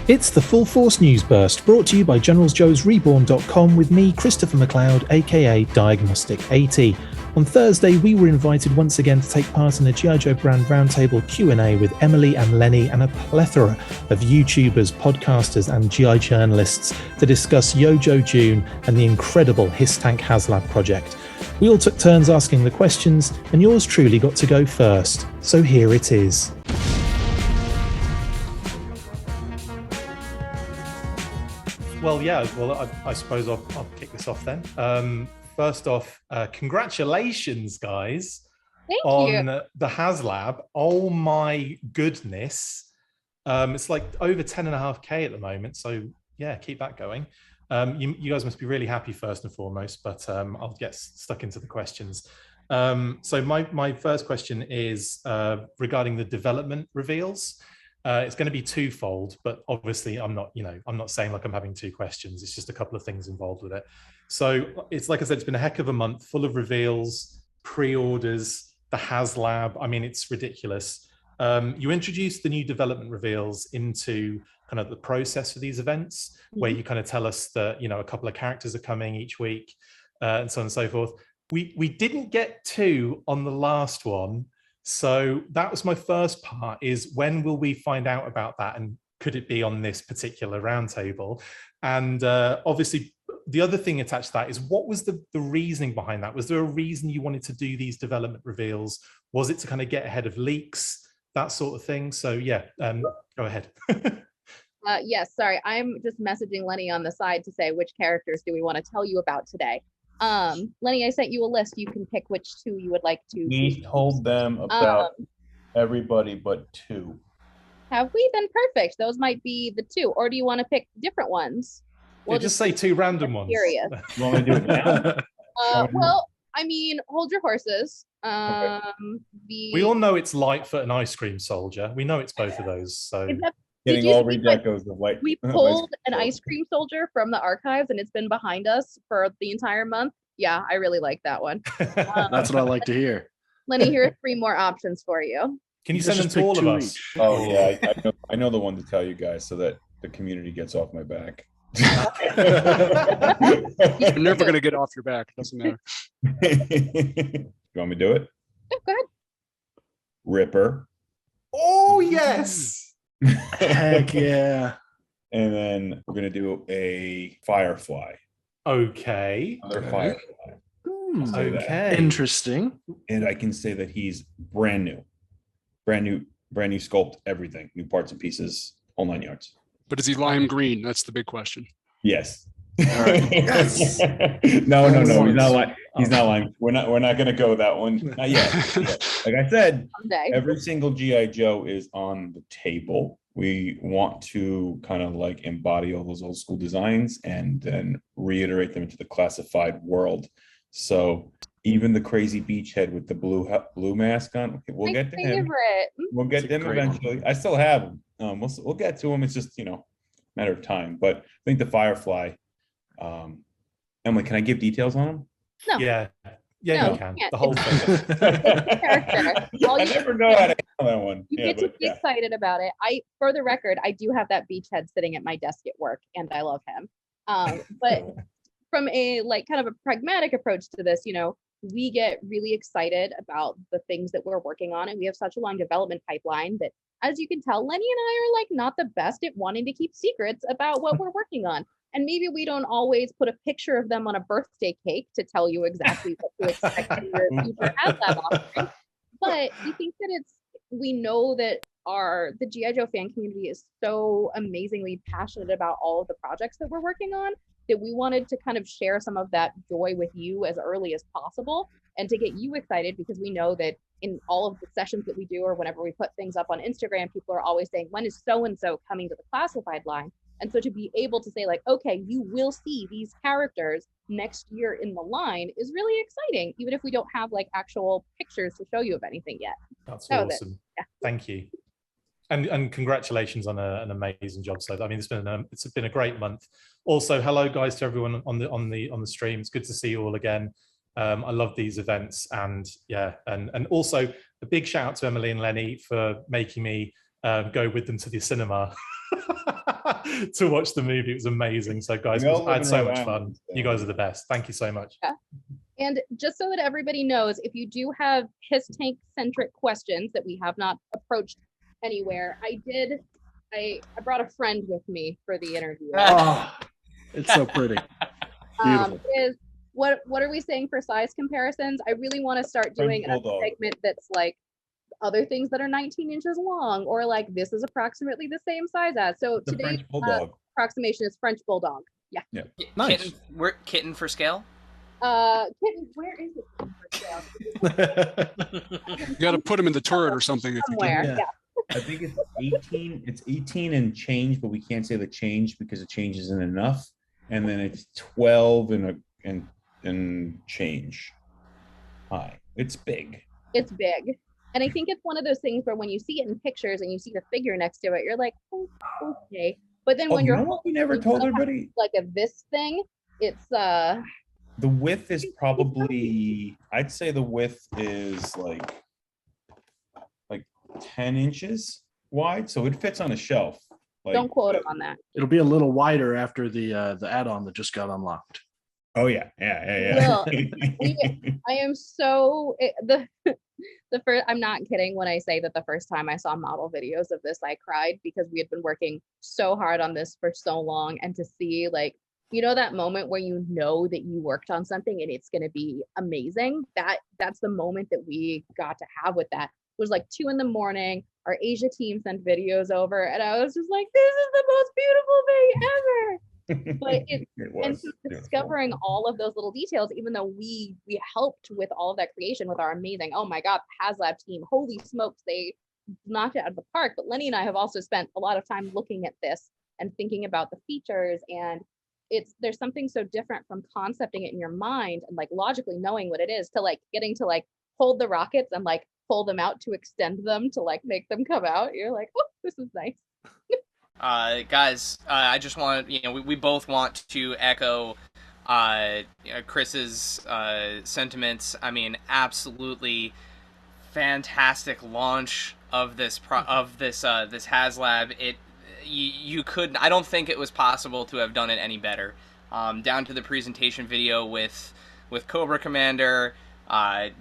It's the Full Force News Burst, brought to you by GeneralsJoes.com with me, Christopher McLeod, aka Diagnostic AT. On Thursday, we were invited once again to take part in a G.I. Joe brand roundtable Q&A with Emily and Lenny and a plethora of YouTubers, podcasters and G.I. journalists to discuss Yojoe June and the incredible HISS Tank HasLab project. We all took turns asking the questions, and yours truly got to go first. So here it is. Well, I suppose I'll kick this off then. First off, congratulations, guys, on the HasLab. Oh my goodness. It's like over 10.5K at the moment. So yeah, keep that going. You guys must be really happy first and foremost, but I'll get stuck into the questions. So my first question is regarding the development reveals. It's going to be twofold, but obviously I'm not saying like I'm having two questions. It's just a couple of things involved with it. So it's like I said, it's been a heck of a month full of reveals, pre-orders, the HasLab. I mean, it's ridiculous. You introduced the new development reveals into kind of the process for these events, where you kind of tell us that, a couple of characters are coming each week and so on and so forth. We didn't get two on the last one. So that was my first part, is when will we find out about that? And could it be on this particular roundtable? And obviously, the other thing attached to that is, what was the reasoning behind that? Was there a reason you wanted to do these development reveals? Was it to kind of get ahead of leaks, that sort of thing? So yeah, go ahead. Yes, sorry. I'm just messaging Lenny on the side to say, which characters do we want to tell you about today? Lenny, I sent you a list. You can pick which two you would like to. We told them about everybody but two. Have we? Then perfect. Those might be the two. Or do you want to pick different ones? We'll just say two random ones. Curious. You want me to do it now? Well, I mean, hold your horses. Okay. We all know it's Lightfoot and Ice Cream Soldier. We know it's both of those. So getting all redecos of light. We pulled an Ice Cream Soldier from the archives, and it's been behind us for the entire month. Yeah, I really like that one. That's what I like to hear. Lenny, here are 3 more options for you. Can you send them to all of us? Oh yeah, I know the one to tell you guys, so that the community gets off my back. You're never gonna get off your back. Doesn't matter. You want me to do it? Yeah, go ahead. Ripper. Oh yes. Heck yeah. And then we're gonna do a Firefly. Okay. Another Firefly. Okay. Interesting. And I can say that he's brand new sculpt, everything, new parts and pieces, all 9 yards. But is he lime green? That's the big question. Yes. Right. Yes. No. He's not lying. We're not gonna go that one. Not yet. Like I said, every single G.I. Joe is on the table. We want to kind of like embody all those old school designs and then reiterate them into the classified world. So even the crazy beachhead with the blue mask on, we'll get to him. We'll get to him eventually. I still have him. We'll get to him. It's just matter of time. But I think the Firefly. Emily, can I give details on him? No. Yeah, no, you can. The whole thing. I never know how to handle that one. You get to be excited about it. For the record, I do have that beachhead sitting at my desk at work, and I love him. But from a kind of a pragmatic approach to this, we get really excited about the things that we're working on, and we have such a long development pipeline that, as you can tell, Lenny and I are not the best at wanting to keep secrets about what we're working on. And maybe we don't always put a picture of them on a birthday cake to tell you exactly what to expect in your future HasLab offering. But we think that we know that the G.I. Joe fan community is so amazingly passionate about all of the projects that we're working on, that we wanted to kind of share some of that joy with you as early as possible, and to get you excited, because we know that in all of the sessions that we do, or whenever we put things up on Instagram, people are always saying, when is so-and-so coming to the classified line? And so to be able to say okay, you will see these characters next year in the line is really exciting, even if we don't have actual pictures to show you of anything yet. That's awesome. Yeah. Thank you. And congratulations on an amazing job. So I mean, it's been a great month. Also, hello guys to everyone on the stream. It's good to see you all again. I love these events, and yeah, and also a big shout out to Emily and Lenny for making me go with them to the cinema to watch the movie. It was amazing. So guys, I had so much fun. You guys are the best. Thank you so much. Yeah. And just so that everybody knows, if you do have HISS Tank centric questions that we have not approached anywhere, I brought a friend with me for the interview. Oh, it's so pretty. Beautiful. What are we saying for size comparisons? I really want to start doing a segment that's like other things that are 19 inches long, or like this is approximately the same size as. So today's approximation is French Bulldog. Yeah. Nice. Kitten for scale? Kitten, where is it for scale? You got to put him in the turret or something. Somewhere, yeah. I think it's 18. It's 18 and change, but we can't say the change because the change isn't enough. And then it's 12 and change high. It's big. It's big. And I think it's one of those things where when you see it in pictures and you see the figure next to it, you're like, oh, okay. But then when we never told everybody like this thing, it's the width is probably, I'd say the width is like 10 inches wide, so it fits on a shelf. Don't quote him on that. It'll be a little wider after the add-on that just got unlocked. Oh yeah. Well, I am so the first. I'm not kidding when I say that the first time I saw model videos of this, I cried because we had been working so hard on this for so long, and to see like, you know, that moment where you know that you worked on something and it's going to be amazing. That's the moment that we got to have with that. It was like 2 a.m. Our Asia team sent videos over, and I was just like, this is the most beautiful thing ever. But and so discovering all of those little details, even though we helped with all of that creation with our amazing, oh my God, HasLab team, holy smokes, they knocked it out of the park. But Lenny and I have also spent a lot of time looking at this and thinking about the features, and there's something so different from concepting it in your mind and like logically knowing what it is to like getting to like hold the rockets and like pull them out to extend them to like make them come out. You're like, oh, this is nice. Guys, I just want, we both want to echo Chris's sentiments. I mean, absolutely fantastic launch of this this HasLab. You couldn't. I don't think it was possible to have done it any better. Down to the presentation video with Cobra Commander.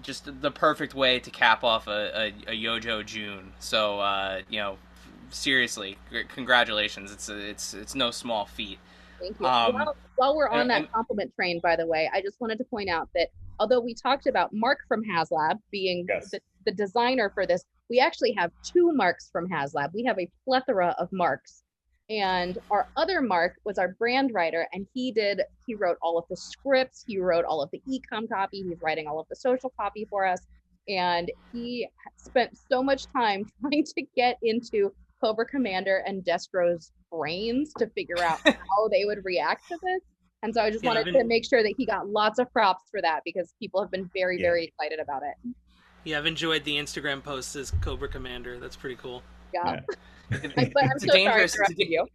Just the perfect way to cap off a Yojoe June. So seriously, congratulations! It's no small feat. Thank you. While we're on that compliment train, by the way, I just wanted to point out that although we talked about Mark from HasLab being the designer for this, we actually have 2 Marks from HasLab. We have a plethora of Marks. And our other Mark was our brand writer, and he wrote all of the scripts, he wrote all of the e-com copy, he's writing all of the social copy for us, and he spent so much time trying to get into Cobra Commander and Destro's brains to figure out how they would react to this. And so I just wanted to make sure that he got lots of props for that, because people have been very, very excited about it. Yeah, I've enjoyed the Instagram posts as Cobra Commander. That's pretty cool. Yeah. But I'm so sorry to interrupt you.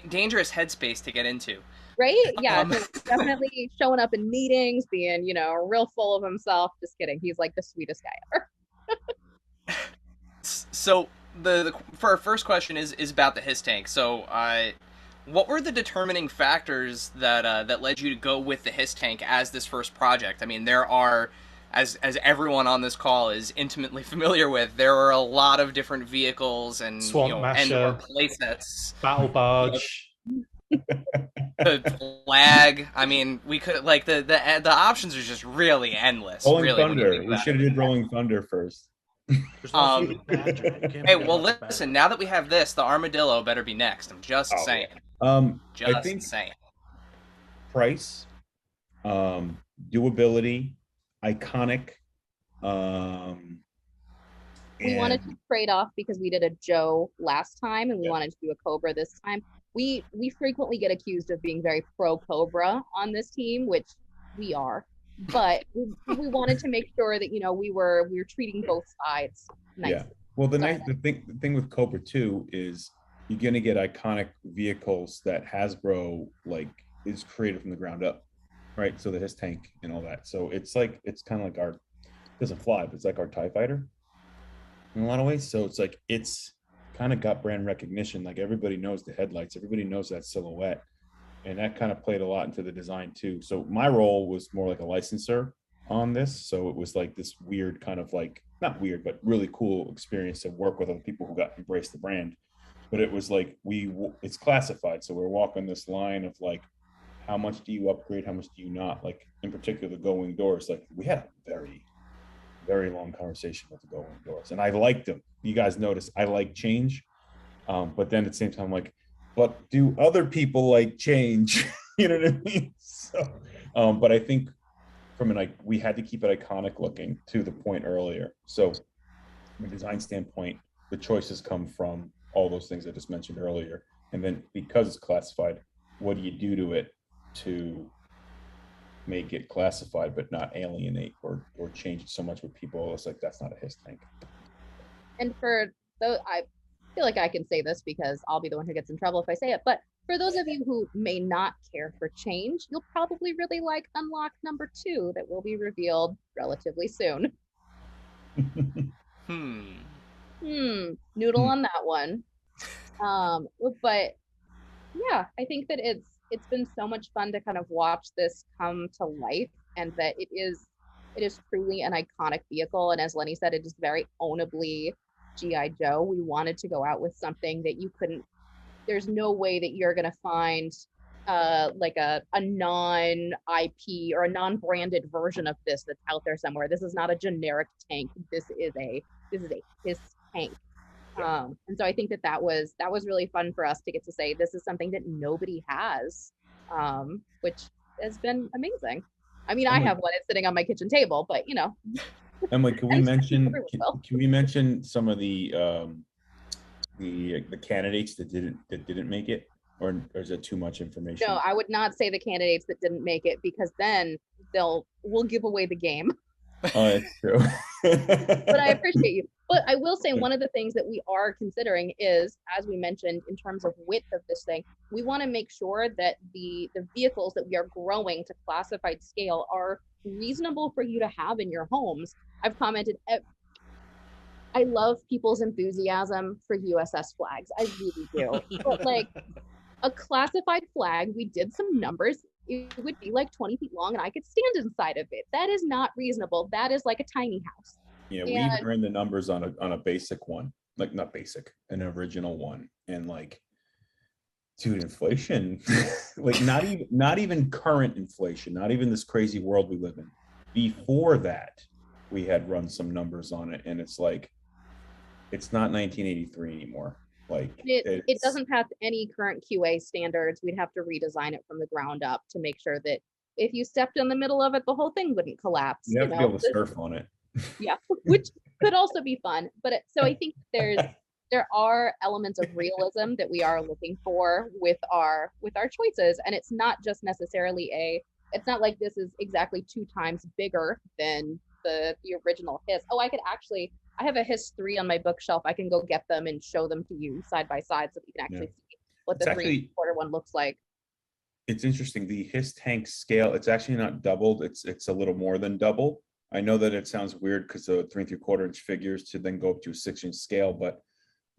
Dangerous headspace to get into. Right? Yeah, definitely showing up in meetings, being, real full of himself. Just kidding. He's like the sweetest guy ever. So for our first question is about the HISS Tank. So what were the determining factors that led you to go with the HISS Tank as this first project? I mean, there are, as everyone on this call is intimately familiar with, there are a lot of different vehicles and Swamp Masher, playsets, Battle Barge, the flag. I mean, we could like the options are just really endless. Rolling Thunder. We should have did Rolling Thunder first. Hey, well, listen. Now that we have this, the Armadillo better be next. I'm just saying. I think saying. Price, doability, iconic. We wanted to trade off because we did a Joe last time, and we wanted to do a Cobra this time. We frequently get accused of being very pro Cobra on this team, which we are. But we wanted to make sure that we were treating both sides nicely. Yeah. Well, the thing with Cobra 2 is you're gonna get iconic vehicles that Hasbro is created from the ground up, right? So the HISS Tank and all that. So it's kind of like it doesn't fly, but it's like our TIE Fighter. in a lot of ways. So it's like it's kind of got brand recognition. Like everybody knows the headlights, everybody knows that silhouette, and that kind of played a lot into the design too. So my role was more like a licensor on this. So it was like this weird kind of like, not weird, but really cool experience to work with other people who got embraced the brand. But it was like it's classified, so we're walking this line of like, how much do you upgrade, how much do you not, like in particular the going doors. Like we had a very long conversation with the going doors, and I liked them. You guys notice I like change, but then at the same time, like, but do other people like change? You know what I mean? So but I think from we had to keep it iconic looking, to the point earlier. So from a design standpoint, the choices come from all those things I just mentioned earlier. And then because it's classified, what do you do to it to make it classified but not alienate or change it so much with people? It's like, that's not a HISS tank. And for those, I feel like I can say this because I'll be the one who gets in trouble if I say it, but for those of you who may not care for change, you'll probably really like Unlock number 2 that will be revealed relatively soon. Noodle on that one. But yeah, I think that it's been so much fun to kind of watch this come to life, and that it is truly an iconic vehicle. And as Lenny said, it is very ownably G.I. Joe. We wanted to go out with something that you couldn't, there's no way that you're gonna find like a non-IP or a non-branded version of this that's out there somewhere. This is not a generic tank. This is a HISS tank. And so I think that was really fun for us to get to say this is something that nobody has, which has been amazing. I mean, Emily, I have one. It's sitting on my kitchen table, but you know. Emily, can we mention some of the candidates that didn't make it, or is it too much information? No, I would not say the candidates that didn't make it, because then we'll give away the game. Oh, that's true. But I appreciate you. But I will say one of the things that we are considering is, as we mentioned, in terms of width of this thing, we want to make sure that the vehicles that we are growing to classified scale are reasonable for you to have in your homes. I've commented, I love people's enthusiasm for USS flags. I really do. But like a classified flag, we did some numbers. It would be like 20 feet long and I could stand inside of it. That is not reasonable. That is like a tiny house. Yeah, we even ran the numbers on a basic one, like not basic, an original one, and like, dude, inflation, like not even current inflation, not even this crazy world we live in. Before that, we had run some numbers on it, and it's like, it's not 1983 anymore. Like it doesn't pass any current QA standards. We'd have to redesign it from the ground up to make sure that if you stepped in the middle of it, the whole thing wouldn't collapse. You have to be able to surf on it. Yeah, which could also be fun. But so I think there are elements of realism that we are looking for with our choices, and it's not just necessarily it's not like this is exactly 2 times bigger than the original HISS. Oh, I have a HISS 3 on my bookshelf. I can go get them and show them to you side by side so that you can actually see what the 3.25 one looks like. It's interesting. The HISS tank scale, it's actually not doubled. It's a little more than double. I know that it sounds weird because the 3.75 inch figures to then go up to a 6-inch scale, but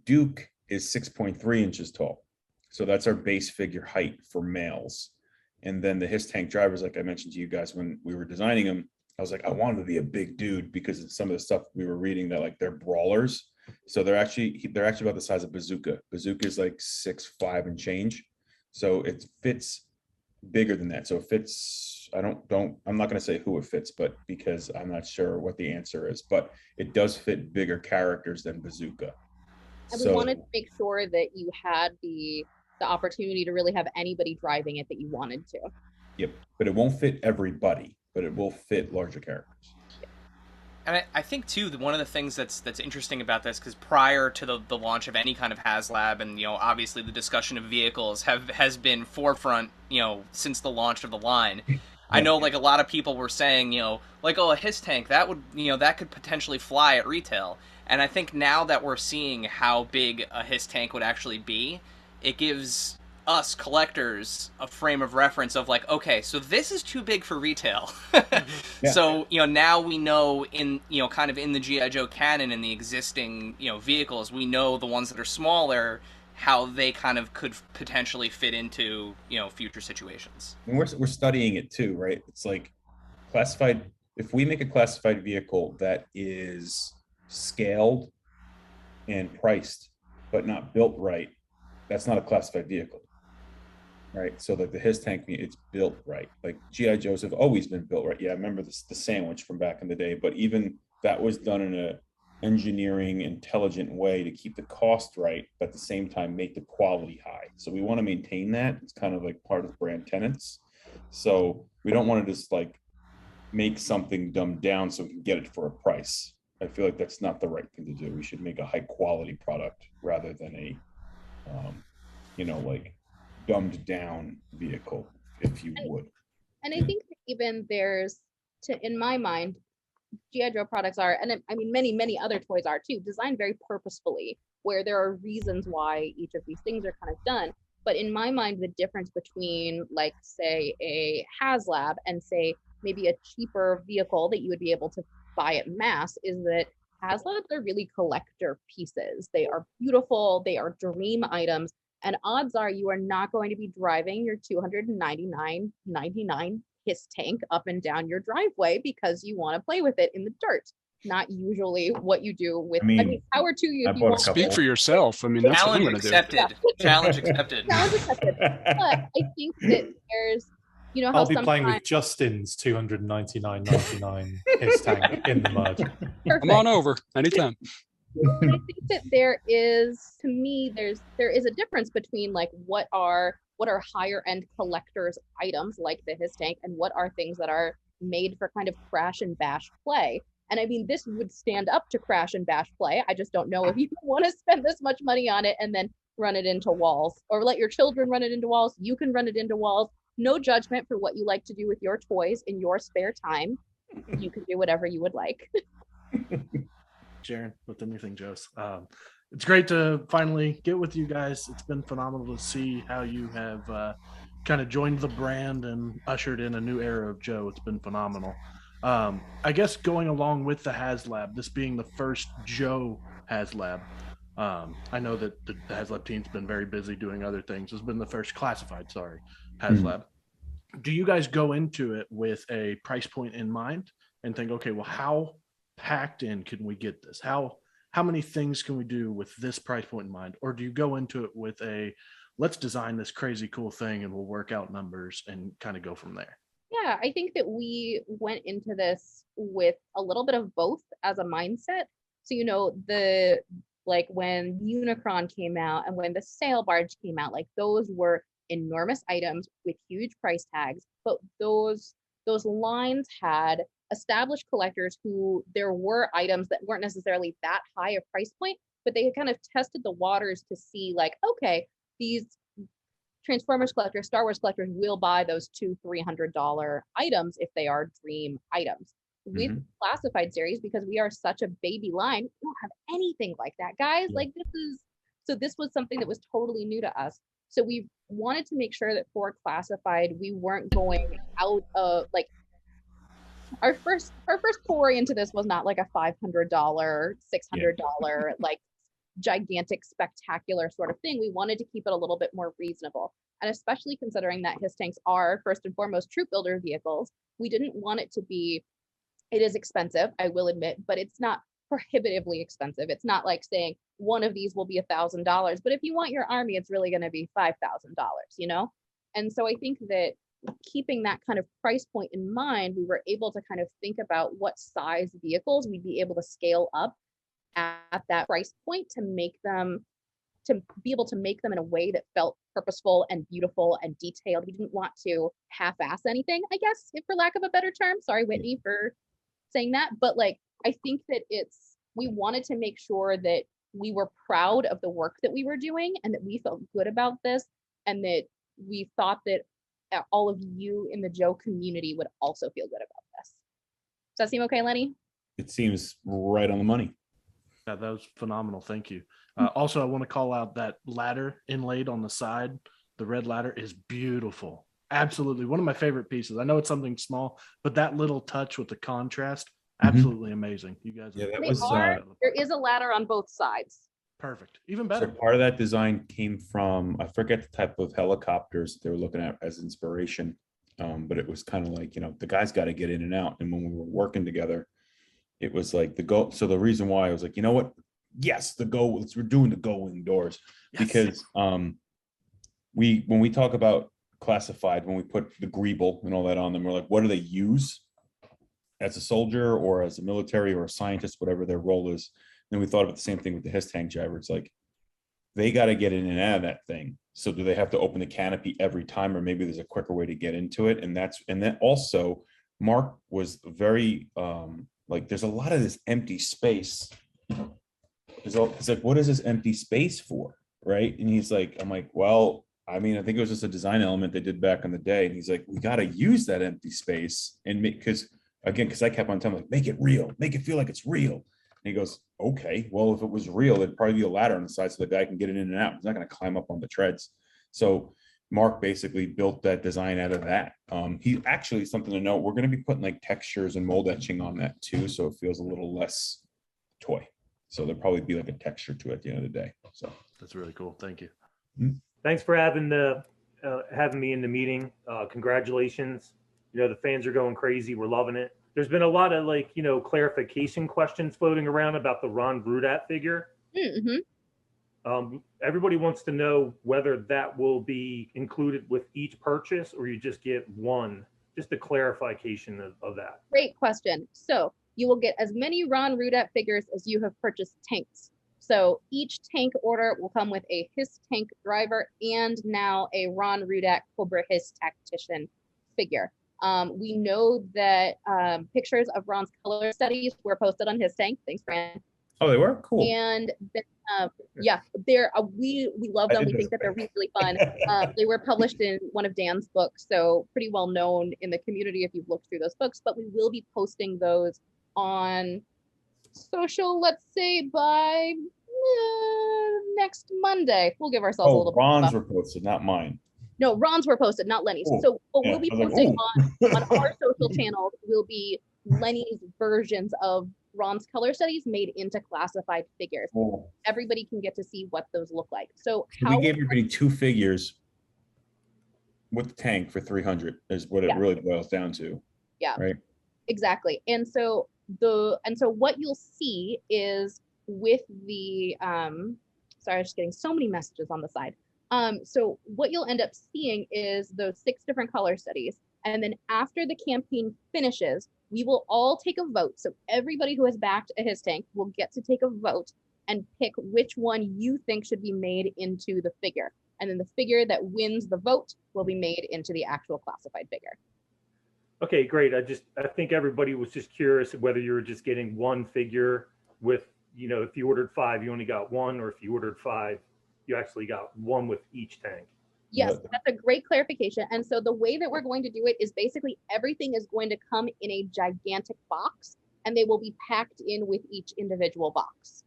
Duke is 6.3 inches tall. So that's our base figure height for males. And then the HISS tank drivers, like I mentioned to you guys when we were designing them, I was like, I wanted to be a big dude because of some of the stuff we were reading that like they're brawlers. So they're actually about the size of Bazooka. Bazooka is like 6'5" and change. So it fits bigger than that. So it fits, I'm not going to say who it fits, but because I'm not sure what the answer is, but it does fit bigger characters than Bazooka. And we wanted to make sure that you had the opportunity to really have anybody driving it that you wanted to. Yep, but it won't fit everybody, but it will fit larger characters. And I think too, one of the things that's interesting about this, because prior to the launch of any kind of HasLab, and obviously the discussion of vehicles has been forefront, since the launch of the line. I know, like, a lot of people were saying, like, oh, a HISS tank, that would, that could potentially fly at retail. And I think now that we're seeing how big a HISS tank would actually be, it gives us collectors a frame of reference of like, okay, so this is too big for retail. Yeah. So, now we know kind of in the G.I. Joe canon and the existing, vehicles, we know the ones that are smaller, how they kind of could potentially fit into, future situations. And we're studying it too, right? It's like classified, if we make a classified vehicle that is scaled and priced, but not built right, that's not a classified vehicle. Right, so like the HISS tank, it's built right. Like GI Joes have always been built right. Yeah, I remember the sandwich from back in the day, but even that was done in a engineering, intelligent way to keep the cost right, but at the same time make the quality high. So we want to maintain that. It's kind of like part of brand tenets. So we don't want to just like make something dumbed down so we can get it for a price. I feel like that's not the right thing to do. We should make a high quality product rather than a, like dumbed down vehicle, if you would. And I think that even in my mind, G.I. Joe products are, and I mean many other toys are too, designed very purposefully, where there are reasons why each of these things are kind of done. But in my mind, the difference between like say a HasLab and say maybe a cheaper vehicle that you would be able to buy at mass is that HasLabs are really collector pieces. They are beautiful, they are dream items. And odds are you are not going to be driving your $299.99 HISS tank up and down your driveway because you want to play with it in the dirt. Not usually what you do with. I mean power to you. If you want speak for yourself. I mean, that's challenge what I'm accepted. Do. Challenge accepted. Challenge accepted. But I think that there's, how I'll be playing with Justin's $299.99 HISS tank in the mud. Perfect. Come on over anytime. I think that there is a difference between like what are higher end collectors items like the HISS tank and what are things that are made for kind of crash and bash play. And I mean, this would stand up to crash and bash play. I just don't know if you want to spend this much money on it and then run it into walls, or let your children run it into walls. You can run it into walls. No judgment for what you like to do with your toys in your spare time. You can do whatever you would like. Sharon, with anything, Joes. It's great to finally get with you guys. It's been phenomenal to see how you have kind of joined the brand and ushered in a new era of Joe. It's been phenomenal. I guess going along with the HasLab, this being the first Joe HasLab, I know that the HasLab team's been very busy doing other things. It's been the first classified, HasLab. Do you guys go into it with a price point in mind and think, okay, well, how packed in can we get this? How many things can we do with this price point in mind? Or do you go into it with let's design this crazy cool thing and we'll work out numbers and kind of go from there? Yeah, I think that we went into this with a little bit of both as a mindset. So, like when Unicron came out and when the Sail Barge came out, like those were enormous items with huge price tags, but those lines had established collectors who there were items that weren't necessarily that high a price point, but they had kind of tested the waters to see like, okay, these Transformers collectors, Star Wars collectors will buy those $200-300 items if they are dream items. With classified series, because we are such a baby line, we don't have anything like that, guys. Like this was something that was totally new to us. So we wanted to make sure that for classified, we weren't going out of like our first foray into this was not like a $500, $600 like gigantic, spectacular sort of thing. We wanted to keep it a little bit more reasonable. And especially considering that HISS tanks are first and foremost troop builder vehicles, we didn't want it to be, it is expensive, I will admit, but it's not prohibitively expensive. It's not like saying one of these will be $1,000, but if you want your army, it's really going to be $5,000, And so I think that keeping that kind of price point in mind, we were able to kind of think about what size vehicles we'd be able to scale up at that price point to be able to make them in a way that felt purposeful and beautiful and detailed. We didn't want to half-ass anything, I guess, if for lack of a better term. Sorry, Whitney, for saying that. But like, I think that we wanted to make sure that we were proud of the work that we were doing and that we felt good about this and that we thought that all of you in the Joe community would also feel good about this. Does that seem okay, Lenny? It seems right on the money. Yeah, that was phenomenal. Thank you. Also, I want to call out that ladder inlaid on the side. The red ladder is beautiful. Absolutely. One of my favorite pieces. I know it's something small, but that little touch with the contrast, absolutely amazing. You guys. Yeah, that They was. there is a ladder on both sides. Perfect. Even better. So part of that design came from, I forget the type of helicopters they were looking at as inspiration. But it was kind of like, the guy's got to get in and out. And when we were working together, it was like the go. So the reason why I was like, you know what? Yes, we're doing the going doors. Yes. Because when we talk about classified, when we put the greeble and all that on them, we're like, what do they use as a soldier or as a military or a scientist, whatever their role is. Then we thought about the same thing with the HISS tank jiver. It's like, they got to get in and out of that thing. So do they have to open the canopy every time, or maybe there's a quicker way to get into it? And then also Mark was very like, there's a lot of this empty space. It's like, what is this empty space for? Right. And he's like, I'm like, well, I mean, I think it was just a design element they did back in the day. And he's like, we got to use that empty space and because I kept on telling him, like, make it real, make it feel like it's real. And he goes, okay, well, if it was real, it'd probably be a ladder on the side so the guy can get it in and out. He's not going to climb up on the treads. So Mark basically built that design out of that. He actually, something to note, we're going to be putting like textures and mold etching on that too. So it feels a little less toy. So there'll probably be like a texture to it at the end of the day. So that's really cool. Thank you. Thanks for having me in the meeting. Congratulations. The fans are going crazy. We're loving it. There's been a lot of clarification questions floating around about the Ron Brudat figure. Mm-hmm. Everybody wants to know whether that will be included with each purchase or you just get one. Just a clarification of that. Great question. So you will get as many Ron Brudat figures as you have purchased tanks. So each tank order will come with a HISS tank driver and now a Ron Brudat Cobra HISS tactician figure. We know that pictures of Ron's color studies were posted on HISS Tank. Thanks, Fran. Oh, they were? Cool. And yeah, they're we love them. We think that they're really fun. They were published in one of Dan's books, so pretty well known in the community if you've looked through those books. But we will be posting those on social, let's say by next Monday. We'll give ourselves a little bit. Ron's were posted, not mine. No, Ron's were posted, not Lenny's. Cool. So what we'll be posting on our social channels will be Lenny's versions of Ron's color studies made into classified figures. Cool. Everybody can get to see what those look like. So we gave everybody 2 figures with the tank for $300 is what it really boils down to. Yeah. Right. Exactly. And so what you'll see is with the sorry, I'm just getting so many messages on the side. So what you'll end up seeing is those 6 different color studies. And then after the campaign finishes, we will all take a vote. So everybody who has backed a HISS tank will get to take a vote and pick which one you think should be made into the figure. And then the figure that wins the vote will be made into the actual classified figure. Okay, great. I think everybody was just curious whether you were just getting one figure with, if you ordered 5, you only got 1, or if you ordered 5, you actually got 1 with each tank. Yes, that's a great clarification. And so the way that we're going to do it is basically everything is going to come in a gigantic box and they will be packed in with each individual box.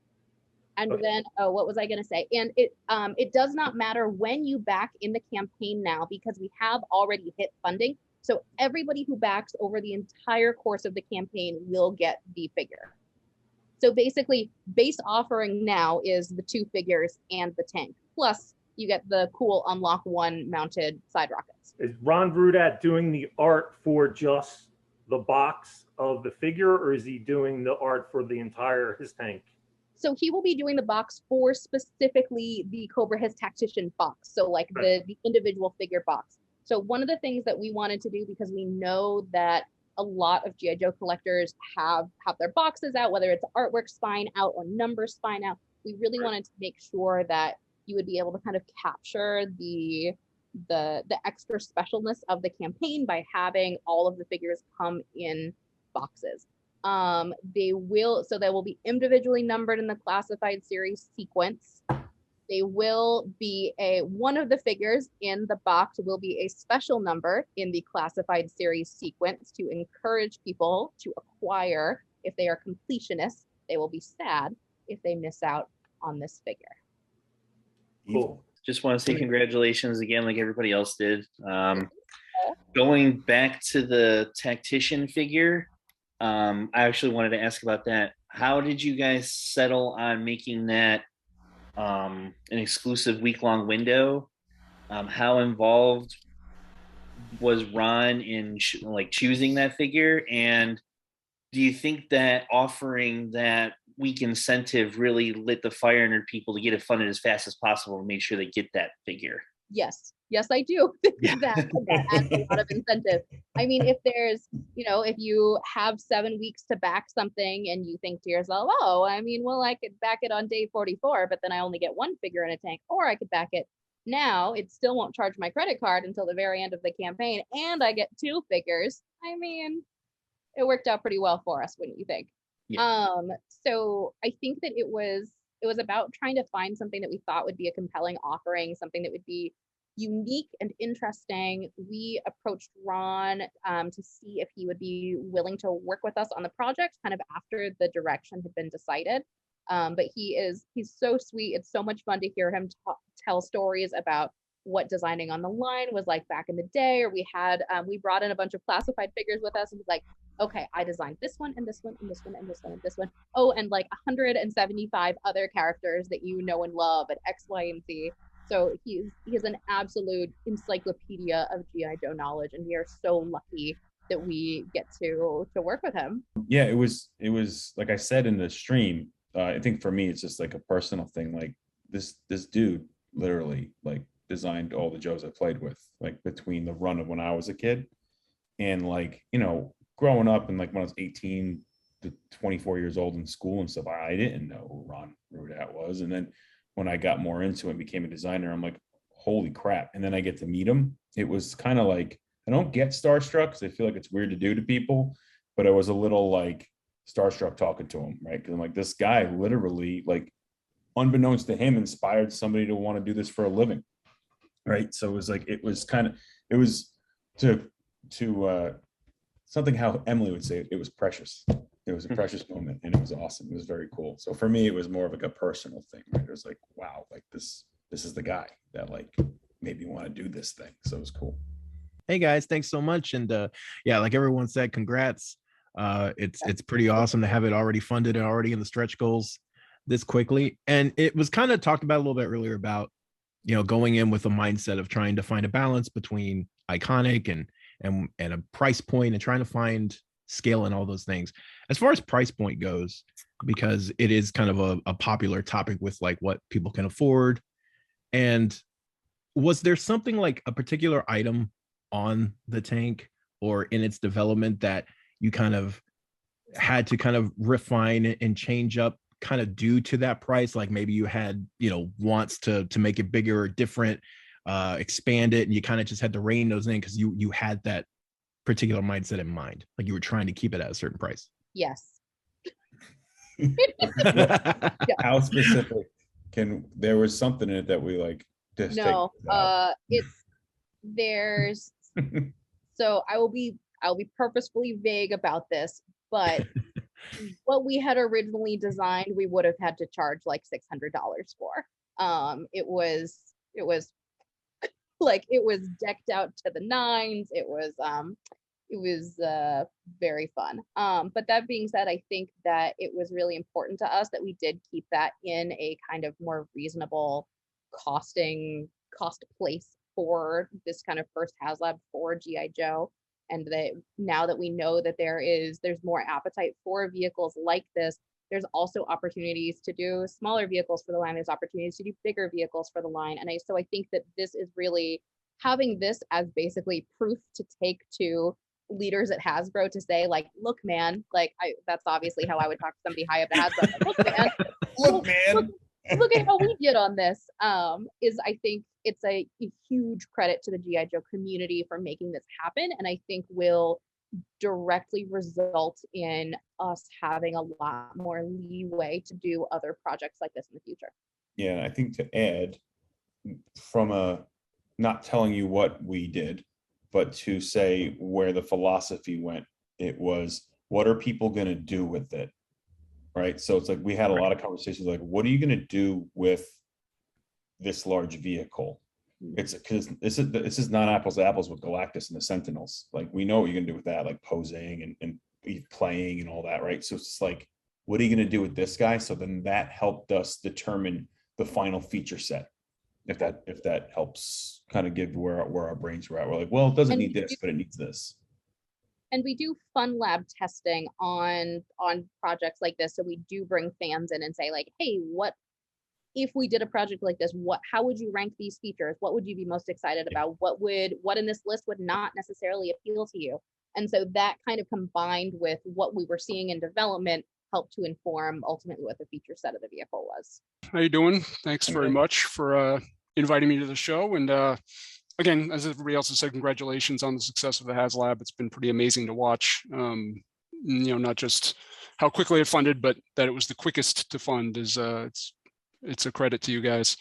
And then, what was I going to say? And it does not matter when you back in the campaign now, because we have already hit funding. So everybody who backs over the entire course of the campaign will get the figure. So basically, base offering now is the 2 figures and the tank. Plus, you get the cool Unlock 1 mounted side rockets. Is Ron Brudat doing the art for just the box of the figure, or is he doing the art for the entire HISS tank? So he will be doing the box for specifically the Cobra HISS Tactician box. So like the individual figure box. So one of the things that we wanted to do, because we know that a lot of G.I. Joe collectors have their boxes out, whether it's artwork spine out or number spine out, we really wanted to make sure that you would be able to kind of capture the extra specialness of the campaign by having all of the figures come in boxes. They will be individually numbered in the classified series sequence. They will be one of the figures in the box will be a special number in the classified series sequence to encourage people to acquire. If they are completionists, they will be sad if they miss out on this figure. Cool. just want to say congratulations again, like everybody else did. Going back to the tactician figure, I actually wanted to ask about that. How did you guys settle on making that an exclusive week-long window? How involved was Ron in like choosing that figure? And do you think that offering that week incentive really lit the fire under people to get it funded as fast as possible and make sure they get that figure? Yes, I do. that adds a lot of incentive. I mean, if there's, if you have 7 weeks to back something and you think to yourself, oh, I mean, well, I could back it on day 44, but then I only get one figure in a tank, or I could back it now. It still won't charge my credit card until the very end of the campaign, and I get 2 figures. I mean, it worked out pretty well for us, wouldn't you think? Yeah. So I think that it was about trying to find something that we thought would be a compelling offering, something that would be unique and interesting. We approached Ron to see if he would be willing to work with us on the project kind of after the direction had been decided. But he's so sweet. It's so much fun to hear him tell stories about what designing on the line was like back in the day. Or we brought in a bunch of classified figures with us and was like, okay, I designed this one and this one and this one and this one and this one. Oh, and like 175 other characters that you know and love at X, Y, and Z. So he's an absolute encyclopedia of G.I. Joe knowledge, and we are so lucky that we get to work with him. Yeah, it was like I said in the stream. I think for me, it's just like a personal thing. Like this dude literally like designed all the Joes I played with, like between the run of when I was a kid and like, growing up and like when I was 18 to 24 years old in school and stuff, I didn't know who Ron Rudat was. And then when I got more into it and became a designer, I'm like, holy crap. And then I get to meet him. It was kind of like, I don't get starstruck because I feel like it's weird to do to people, but I was a little like starstruck talking to him, right? Because I'm like, this guy literally, like, unbeknownst to him, inspired somebody to want to do this for a living, right? So it was like, it was to something how Emily would say it was precious. It was a precious moment and it was awesome. It was very cool. So for me, it was more of like a personal thing, right? It was like, wow, like this is the guy that like made me want to do this thing. So it was cool. Hey guys, thanks so much. And yeah, like everyone said, congrats. It's pretty awesome to have it already funded and already in the stretch goals this quickly. And it was kind of talked about a little bit earlier about, going in with a mindset of trying to find a balance between iconic and a price point and trying to find scale and all those things. As far as price point goes, because it is kind of a popular topic with like what people can afford. And was there something like a particular item on the tank or in its development that you kind of had to kind of refine and change up kind of due to that price? Like maybe you had, wants to make it bigger or different, expand it, and you kind of just had to rein those in because you had that particular mindset in mind, like you were trying to keep it at a certain price. Yes. How specific there was something in it that we like just no there's so I will be purposefully vague about this, but what we had originally designed we would have had to charge like $600 for. It was like it was decked out to the nines. It was very fun. But that being said, I think that it was really important to us that we did keep that in a kind of more reasonable cost place for this kind of first HasLab for G.I. Joe. And that now that we know that there's more appetite for vehicles like this, there's also opportunities to do smaller vehicles for the line. There's opportunities to do bigger vehicles for the line. And so I think that this is really having this as basically proof to take to leaders at Hasbro to say like, look, man, like that's obviously how I would talk to somebody high up at Hasbro. Like, look, man, look at how we did on this. Is I think it's a huge credit to the G.I. Joe community for making this happen. And I think will directly result in us having a lot more leeway to do other projects like this in the future. Yeah, I think to add from a not telling you what we did, but to say where the philosophy went, it was what are people going to do with it, right? So it's like we had a lot of conversations like, what are you going to do with this large vehicle. It's because this is not apples to apples with Galactus and the Sentinels. Like, we know what you're gonna do with that, like posing and playing and all that, right? So it's like, what are you gonna do with this guy? So then that helped us determine the final feature set. If that helps kind of give where our brains were at. We're like, well, it doesn't need this, but it needs this. And we do fun lab testing on projects like this. So we do bring fans in and say, like, hey, what if we did a project like this? How would you rank these features? What would you be most excited about? What in this list would not necessarily appeal to you? And so that kind of combined with what we were seeing in development helped to inform ultimately what the feature set of the vehicle was. How you doing? Thanks very much for inviting me to the show. And again, as everybody else has said, congratulations on the success of the HasLab. It's been pretty amazing to watch. Not just how quickly it funded, but that it was the quickest to fund is it's a credit to you guys.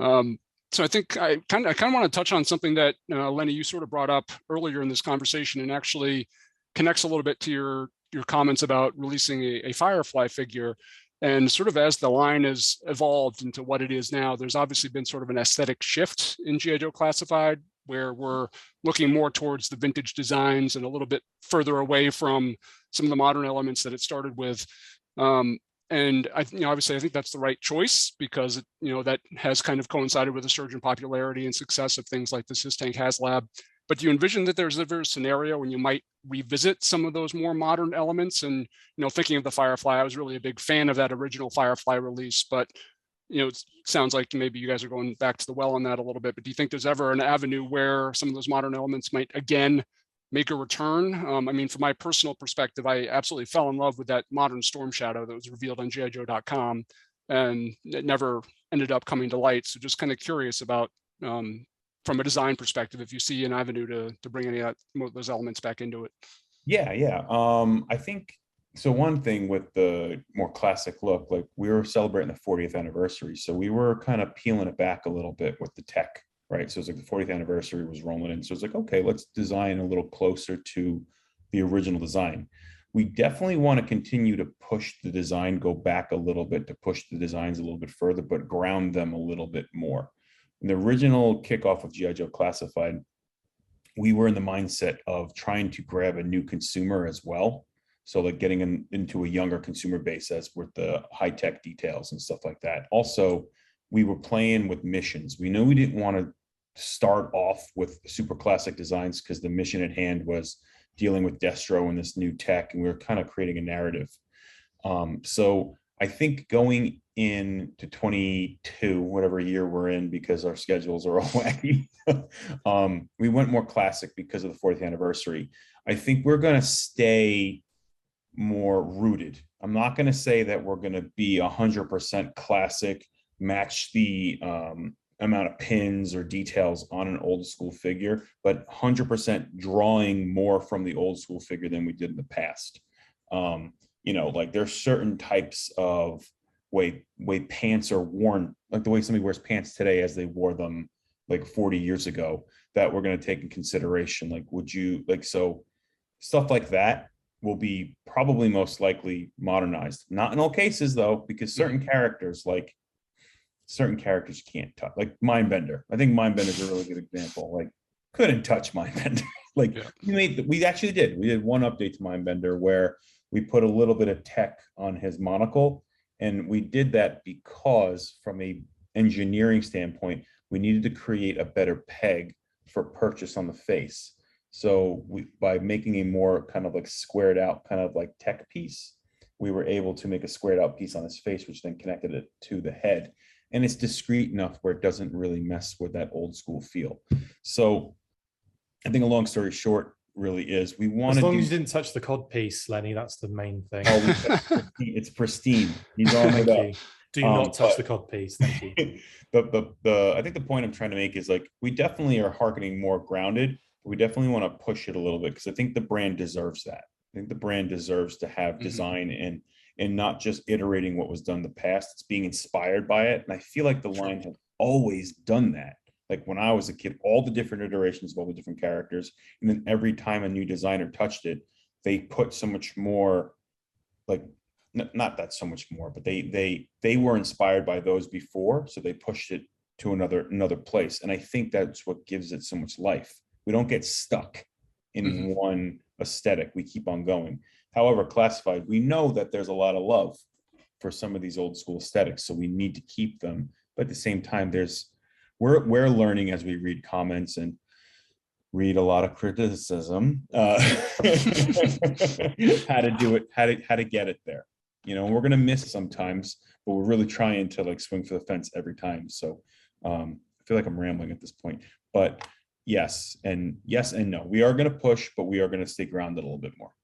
So I think I kind of want to touch on something that Lenny, you sort of brought up earlier in this conversation, and actually connects a little bit to your comments about releasing a Firefly figure. And sort of as the line has evolved into what it is now, there's obviously been sort of an aesthetic shift in G.I. Joe Classified, where we're looking more towards the vintage designs and a little bit further away from some of the modern elements that it started with. And obviously, I think that's the right choice, because that has kind of coincided with a surge in popularity and success of things like this HISS Tank HasLab. But do you envision that there's ever a scenario when you might revisit some of those more modern elements? And thinking of the Firefly, I was really a big fan of that original Firefly release, but it sounds like maybe you guys are going back to the well on that a little bit. But do you think there's ever an avenue where some of those modern elements might again make a return? I mean, from my personal perspective, I absolutely fell in love with that modern Storm Shadow that was revealed on GIJoe.com, and it never ended up coming to light. So just kind of curious about, from a design perspective, if you see an avenue to bring any of those elements back into it. Yeah. I think so. One thing with the more classic look, like we were celebrating the 40th anniversary, so we were kind of peeling it back a little bit with the tech, right? So it's like the 40th anniversary was rolling in, so it's like, okay, let's design a little closer to the original design. We definitely want to continue to push the design, go back a little bit to push the designs a little bit further, but ground them a little bit more. In the original kickoff of G.I. Joe Classified, we were in the mindset of trying to grab a new consumer as well. So like getting into a younger consumer base as with the high-tech details and stuff like that. Also, we were playing with missions. We knew we didn't want to start off with super classic designs because the mission at hand was dealing with Destro and this new tech, and we were kind of creating a narrative. So I think going into 22, whatever year we're in, because our schedules are all wacky, we went more classic because of the 40th anniversary. I think we're going to stay more rooted. I'm not going to say that we're going to be 100% classic, match the amount of pins or details on an old school figure, but 100% drawing more from the old school figure than we did in the past. Like there's certain types of way pants are worn, like the way somebody wears pants today as they wore them like 40 years ago, that we're going to take in consideration. Like, so stuff like that will be probably most likely modernized. Not in all cases though, because certain characters can't touch, like Mindbender. I think Mindbender is a really good example. Like, couldn't touch Mindbender. Like, we actually did. We did one update to Mindbender where we put a little bit of tech on his monocle, and we did that because from a engineering standpoint, we needed to create a better peg for purchase on the face. So by making a more kind of like squared out kind of like tech piece, we were able to make a squared out piece on his face, which then connected it to the head. And it's discreet enough where it doesn't really mess with that old school feel. So I think a long story short really is we want to, as long as you didn't touch the cod piece, Lenny, that's the main thing. It's pristine. He's on it up. Do not touch the cod piece. Thank you. I think the point I'm trying to make is like, we definitely are hearkening more grounded. We definitely want to push it a little bit because I think the brand deserves that. I think the brand deserves to have design and not just iterating what was done in the past. It's being inspired by it. And I feel like the line has always done that. Like when I was a kid, all the different iterations of all the different characters. And then every time a new designer touched it, they put so much more, like, not that so much more, but they were inspired by those before. So they pushed it to another place. And I think that's what gives it so much life. We don't get stuck in one aesthetic. We keep on going. However, classified, we know that there's a lot of love for some of these old school aesthetics, so we need to keep them. But at the same time, we're learning as we read comments and read a lot of criticism, how to do it, how to get it there. You know, we're gonna miss sometimes, but we're really trying to like swing for the fence every time. So I feel like I'm rambling at this point, but yes and no. We are gonna push, but we are gonna stay grounded a little bit more.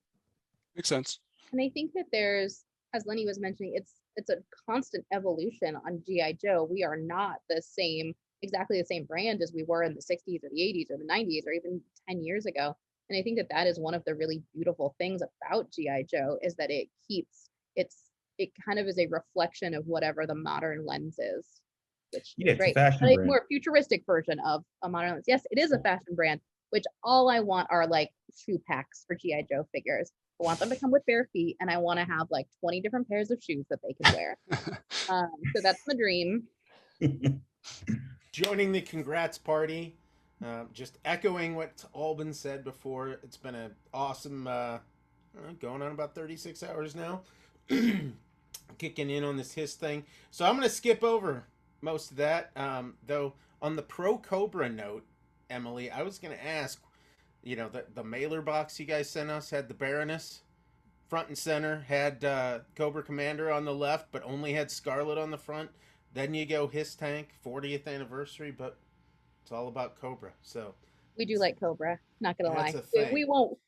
Makes sense. And I think that there's, as Lenny was mentioning, it's a constant evolution on G.I. Joe. We are not exactly the same brand as we were in the 60s or the 80s or the 90s or even 10 years ago. And I think that is one of the really beautiful things about G.I. Joe, is that it kind of is a reflection of whatever the modern lens is, which is great. A more futuristic version of a modern lens. Yes, it is a fashion brand, which all I want are like shoe packs for G.I. Joe figures. I want them to come with bare feet, and I want to have like 20 different pairs of shoes that they can wear. So that's the dream. Joining the congrats party, just echoing what's all been said before. It's been an awesome, going on about 36 hours now, kicking in on this HISS thing. So I'm going to skip over most of that. Though on the Pro Cobra note, Emily, I was going to ask, you know, the mailer box you guys sent us had the Baroness front and center, had Cobra Commander on the left, but only had Scarlet on the front. Then you go HISS Tank, 40th anniversary, but it's all about Cobra. So we do like Cobra, not gonna lie. We won't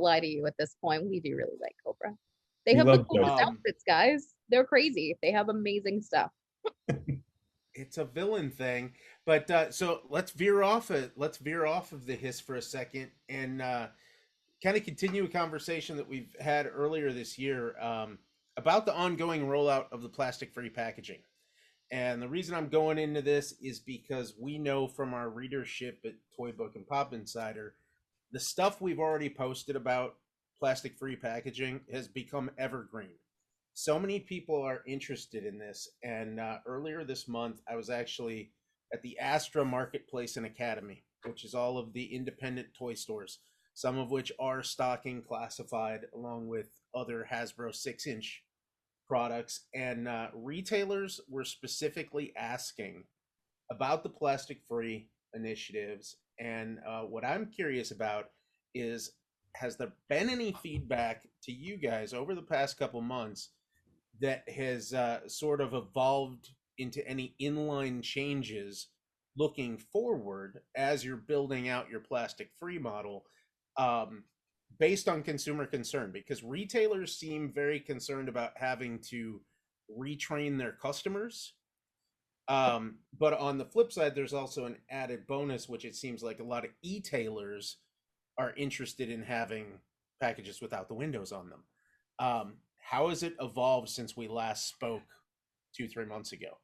lie to you at this point. We do really like Cobra. They have the coolest outfits, guys. They're crazy. They have amazing stuff. It's a villain thing, but so let's veer off of the HISS for a second and kind of continue a conversation that we've had earlier this year about the ongoing rollout of the plastic-free packaging. And the reason I'm going into this is because we know from our readership at Toy Book and Pop Insider, the stuff we've already posted about plastic-free packaging has become evergreen. So many people are interested in this. And earlier this month, I was actually at the Astra Marketplace and Academy, which is all of the independent toy stores, some of which are stocking classified along with other Hasbro 6-inch products, and retailers were specifically asking about the plastic-free initiatives. And what I'm curious about is, has there been any feedback to you guys over the past couple months that has sort of evolved into any inline changes looking forward as you're building out your plastic-free model? Based on consumer concern, because retailers seem very concerned about having to retrain their customers. But on the flip side, there's also an added bonus, which it seems like a lot of e-tailers are interested in having packages without the windows on them. How has it evolved since we last spoke 2-3 months ago?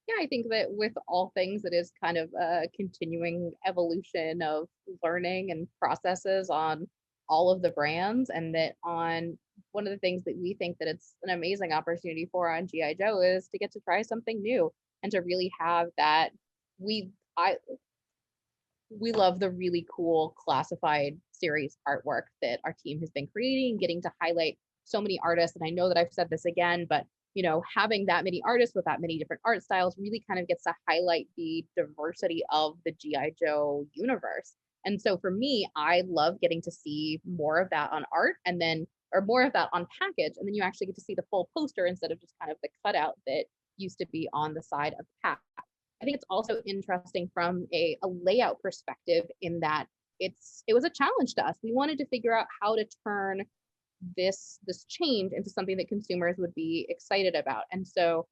Yeah, I think that with all things, it is kind of a continuing evolution of learning and processes on all of the brands. And that on one of the things that we think that it's an amazing opportunity for on G.I. Joe is to get to try something new and to really have that. We love the really cool classified series artwork that our team has been creating, getting to highlight so many artists. And I know that I've said this again, but you know, having that many artists with that many different art styles really kind of gets to highlight the diversity of the G.I. Joe universe. And so for me, I love getting to see more of that on art or more of that on package. And then you actually get to see the full poster instead of just kind of the cutout that used to be on the side of the pack. I think it's also interesting from a layout perspective in that it was a challenge to us. We wanted to figure out how to turn this change into something that consumers would be excited about. And so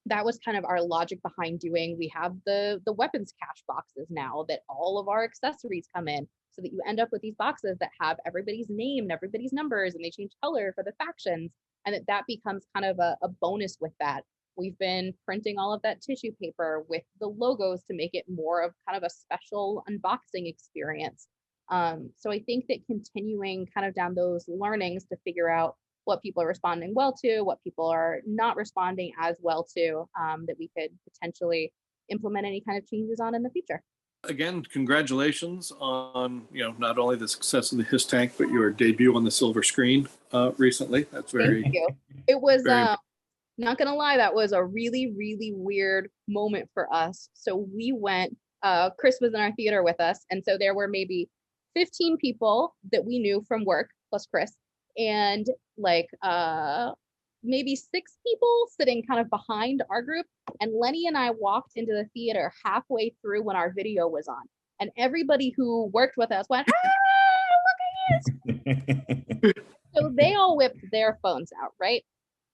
that was kind of our logic behind we have the weapons cache boxes now that all of our accessories come in, so that you end up with these boxes that have everybody's name and everybody's numbers, and they change color for the factions, and that becomes kind of a bonus with that. We've been printing all of that tissue paper with the logos to make it more of kind of a special unboxing experience. So I think that continuing kind of down those learnings to figure out what people are responding well to, what people are not responding as well to, that we could potentially implement any kind of changes on in the future. Again, congratulations on, not only the success of the HISS Tank, but your debut on the silver screen recently. That's very. Thank you. It was not gonna lie, that was a really, really weird moment for us. So we went. Chris was in our theater with us, and so there were maybe 15 people that we knew from work, plus Chris, and like maybe 6 people sitting kind of behind our group. And Lenny and I walked into the theater halfway through when our video was on. And everybody who worked with us went, ah, look at this. So they all whipped their phones out, right?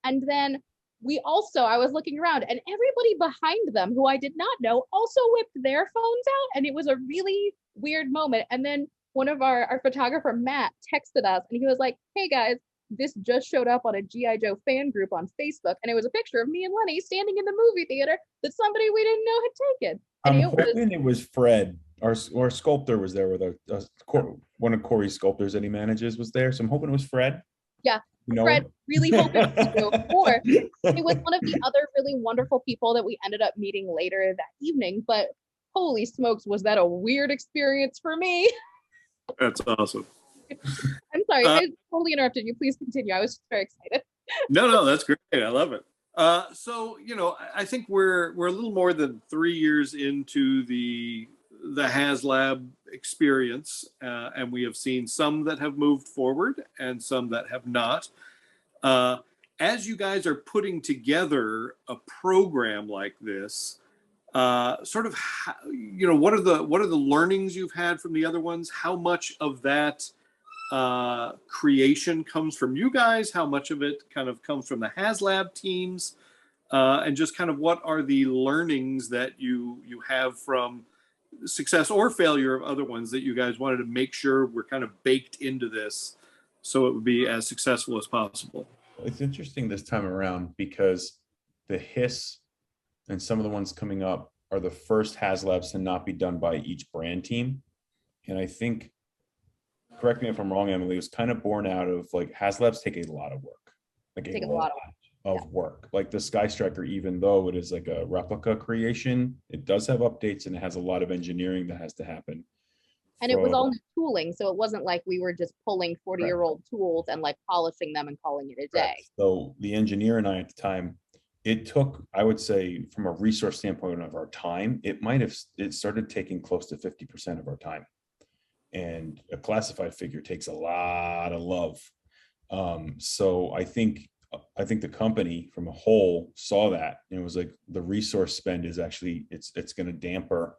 And then I was looking around and everybody behind them who I did not know also whipped their phones out. And it was a really weird moment. And then one of our photographer, Matt, texted us and he was like, hey guys, this just showed up on a G.I. Joe fan group on Facebook, and it was a picture of me and Lenny standing in the movie theater that somebody we didn't know had taken. And I'm hoping it was Fred, our sculptor was there with one of Corey's sculptors that he manages was there. So I'm hoping it was Fred. Yeah, Fred, really hoping so. Or it was one of the other really wonderful people that we ended up meeting later that evening. But holy smokes, was that a weird experience for me? That's awesome. I'm sorry, I totally interrupted you. Please continue. I was just very excited. No, that's great. I love it. So, I think we're a little more than 3 years into the HasLab experience, and we have seen some that have moved forward and some that have not. As you guys are putting together a program like this, sort of, what are the learnings you've had from the other ones? How much of that creation comes from you guys? How much of it kind of comes from the HasLab teams? And just kind of what are the learnings that you have from success or failure of other ones that you guys wanted to make sure were kind of baked into this so it would be as successful as possible? It's interesting this time around because the HISS and some of the ones coming up are the first HasLabs to not be done by each brand team. And I think, correct me if I'm wrong, Emily, it was kind of born out of like HasLabs take a lot of work. Like a lot of work. Like the Sky Striker, even though it is like a replica creation, it does have updates and it has a lot of engineering that has to happen. And it was all new tooling, so it wasn't like we were just pulling 40-year-old tools and like polishing them and calling it a day. So the engineer and I at the time, it took, I would say, from a resource standpoint of our time, it started taking close to 50% of our time. And a classified figure takes a lot of love. So I think the company from a whole saw that and it was like the resource spend is actually it's going to damper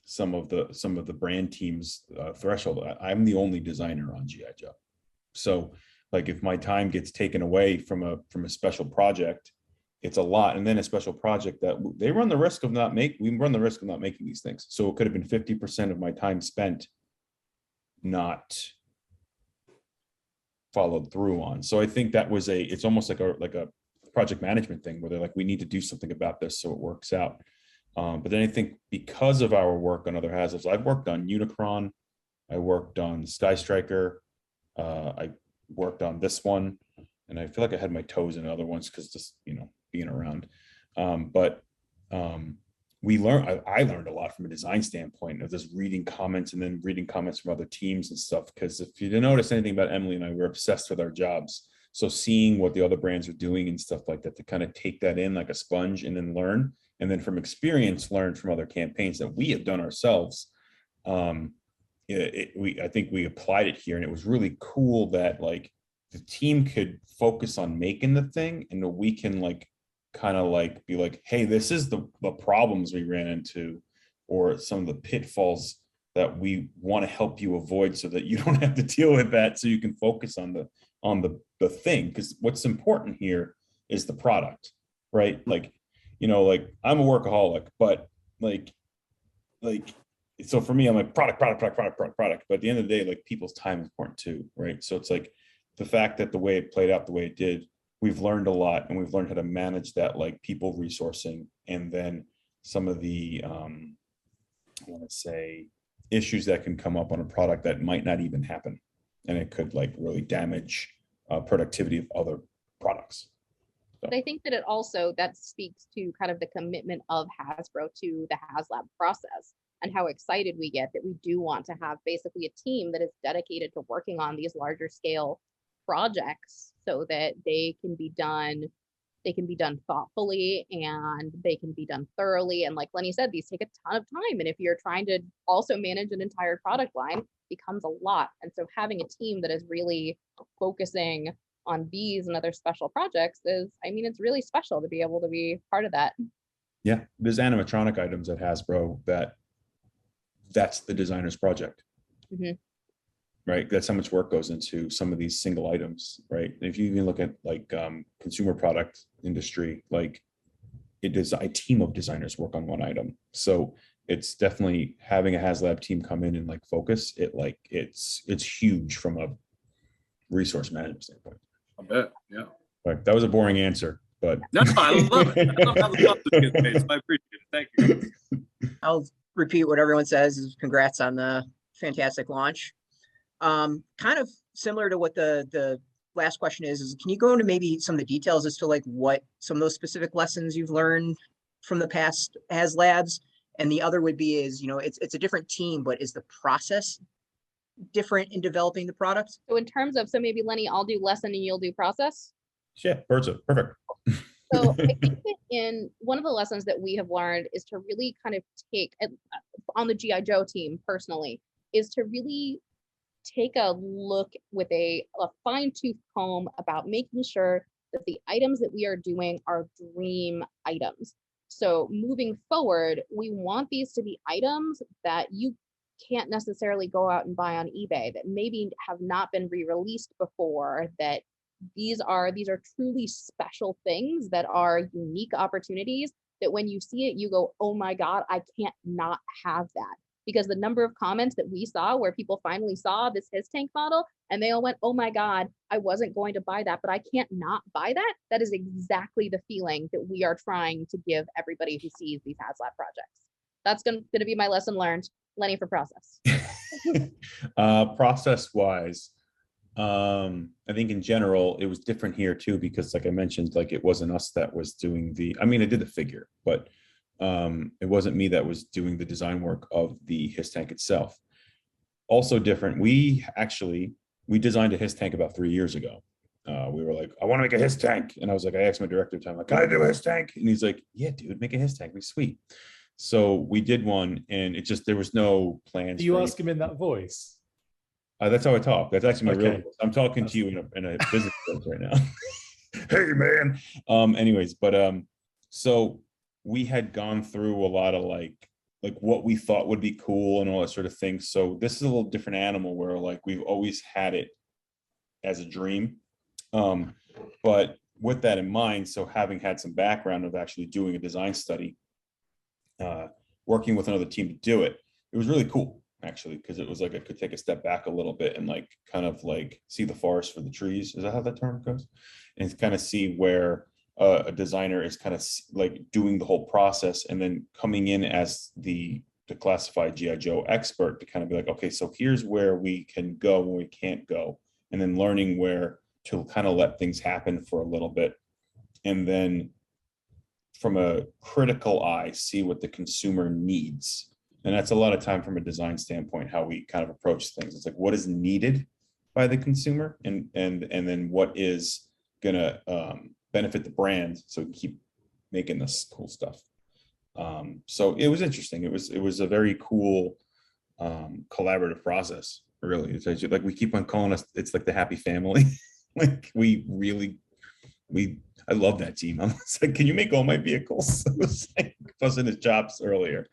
some of the brand teams threshold. I'm the only designer on G.I. Joe, so like if my time gets taken away from a special project, it's a lot. And then a special project that we run the risk of not making these things. So it could have been 50% of my time spent not followed through on. So I think that was it's almost like a project management thing where they're like, we need to do something about this so it works out. But then I think because of our work on other HasLabs, I've worked on Unicron, I worked on Sky Striker, I worked on this one, and I feel like I had my toes in other ones because just being around. I learned a lot from a design standpoint of just reading comments and then reading comments from other teams and stuff. Because if you didn't notice anything about Emily and I, we're obsessed with our jobs. So seeing what the other brands are doing and stuff like that, to kind of take that in like a sponge and then learn, and then from experience, learn from other campaigns that we have done ourselves. I think we applied it here, and it was really cool that like the team could focus on making the thing, and we can like kind of like be like, hey, this is the problems we ran into, or some of the pitfalls that we want to help you avoid so that you don't have to deal with that, so you can focus on the thing. Because what's important here is the product, right? Like, like I'm a workaholic, but like so for me, I'm like product. But at the end of the day, like people's time is important too, right? So it's like the fact that the way it played out the way it did, we've learned a lot, and we've learned how to manage that, like people resourcing, and then some of the I want to say issues that can come up on a product that might not even happen, and it could like really damage productivity of other products. But I think that it also, that speaks to kind of the commitment of Hasbro to the HasLab process and how excited we get that we do want to have basically a team that is dedicated to working on these larger scale projects so that they can be done thoughtfully and they can be done thoroughly. And like Lenny said, these take a ton of time. And if you're trying to also manage an entire product line, it becomes a lot. And so having a team that is really focusing on these and other special projects is, I mean, it's really special to be able to be part of that. Yeah, there's animatronic items at Hasbro that's the designer's project. Mm-hmm. Right, that's how much work goes into some of these single items, right? And if you even look at like consumer product industry, like it is a team of designers work on one item. So it's definitely having a HasLab team come in and like focus it, like it's huge from a resource management standpoint. I bet, yeah. Right, that was a boring answer, but no, I love it. I love how the sausage gets made, so I appreciate it. Thank you. I'll repeat what everyone says is congrats on the fantastic launch. Kind of similar to what the last question is can you go into maybe some of the details as to like what some of those specific lessons you've learned from the past HasLabs? And the other would be is, you know, it's a different team, but is the process different in developing the product? So in terms of, so maybe Lenny, I'll do lesson and you'll do process. Yeah, perfect. So I think that in one of the lessons that we have learned is to really kind of take on the G.I. Joe team personally is to really take a look with a fine-tooth comb about making sure that the items that we are doing are dream items. So moving forward, we want these to be items that you can't necessarily go out and buy on eBay, that maybe have not been re-released before, that these are truly special things that are unique opportunities that when you see it, you go, oh my God, I can't not have that. Because the number of comments that we saw where people finally saw this HISS Tank model and they all went, oh my God, I wasn't going to buy that, but I can't not buy that. That is exactly the feeling that we are trying to give everybody who sees these HasLab projects. That's going to be my lesson learned. Lenny for process. Process wise, I think in general, it was different here too, because like I mentioned, like it wasn't us that was doing I did the figure, but it wasn't me that was doing the design work of the HISS Tank itself. Also different, we designed a HISS Tank about 3 years ago. We were like, I want to make a HISS Tank. And I was like, I asked my director at the time, like, can I do a HISS Tank? And he's like, yeah, dude, make a HISS Tank, be sweet. So we did one, and it just, there was no plans. Do you ask him in that voice? That's how I talk. That's actually my real voice. I'm talking to you in a business voice right now. Hey man. Anyways, but so we had gone through a lot of like what we thought would be cool and all that sort of thing. So this is a little different animal where like we've always had it as a dream. But with that in mind, so having had some background of actually doing a design study, working with another team to do it, it was really cool actually, because it was like I could take a step back a little bit and like kind of like see the forest for the trees. Is that how that term goes? And kind of see where a designer is kind of like doing the whole process and then coming in as the classified G.I. Joe expert to kind of be like, okay, so here's where we can go and we can't go, and then learning where to kind of let things happen for a little bit, and then from a critical eye see what the consumer needs. And that's a lot of time from a design standpoint, how we kind of approach things. It's like what is needed by the consumer, and then what is gonna benefit the brand, so we can keep making this cool stuff. So it was interesting. It was a very cool collaborative process. Really, it's actually, like we keep on calling us, it's like the happy family. Like I love that team. I'm like, can you make all my vehicles? I was like fussing his chops earlier.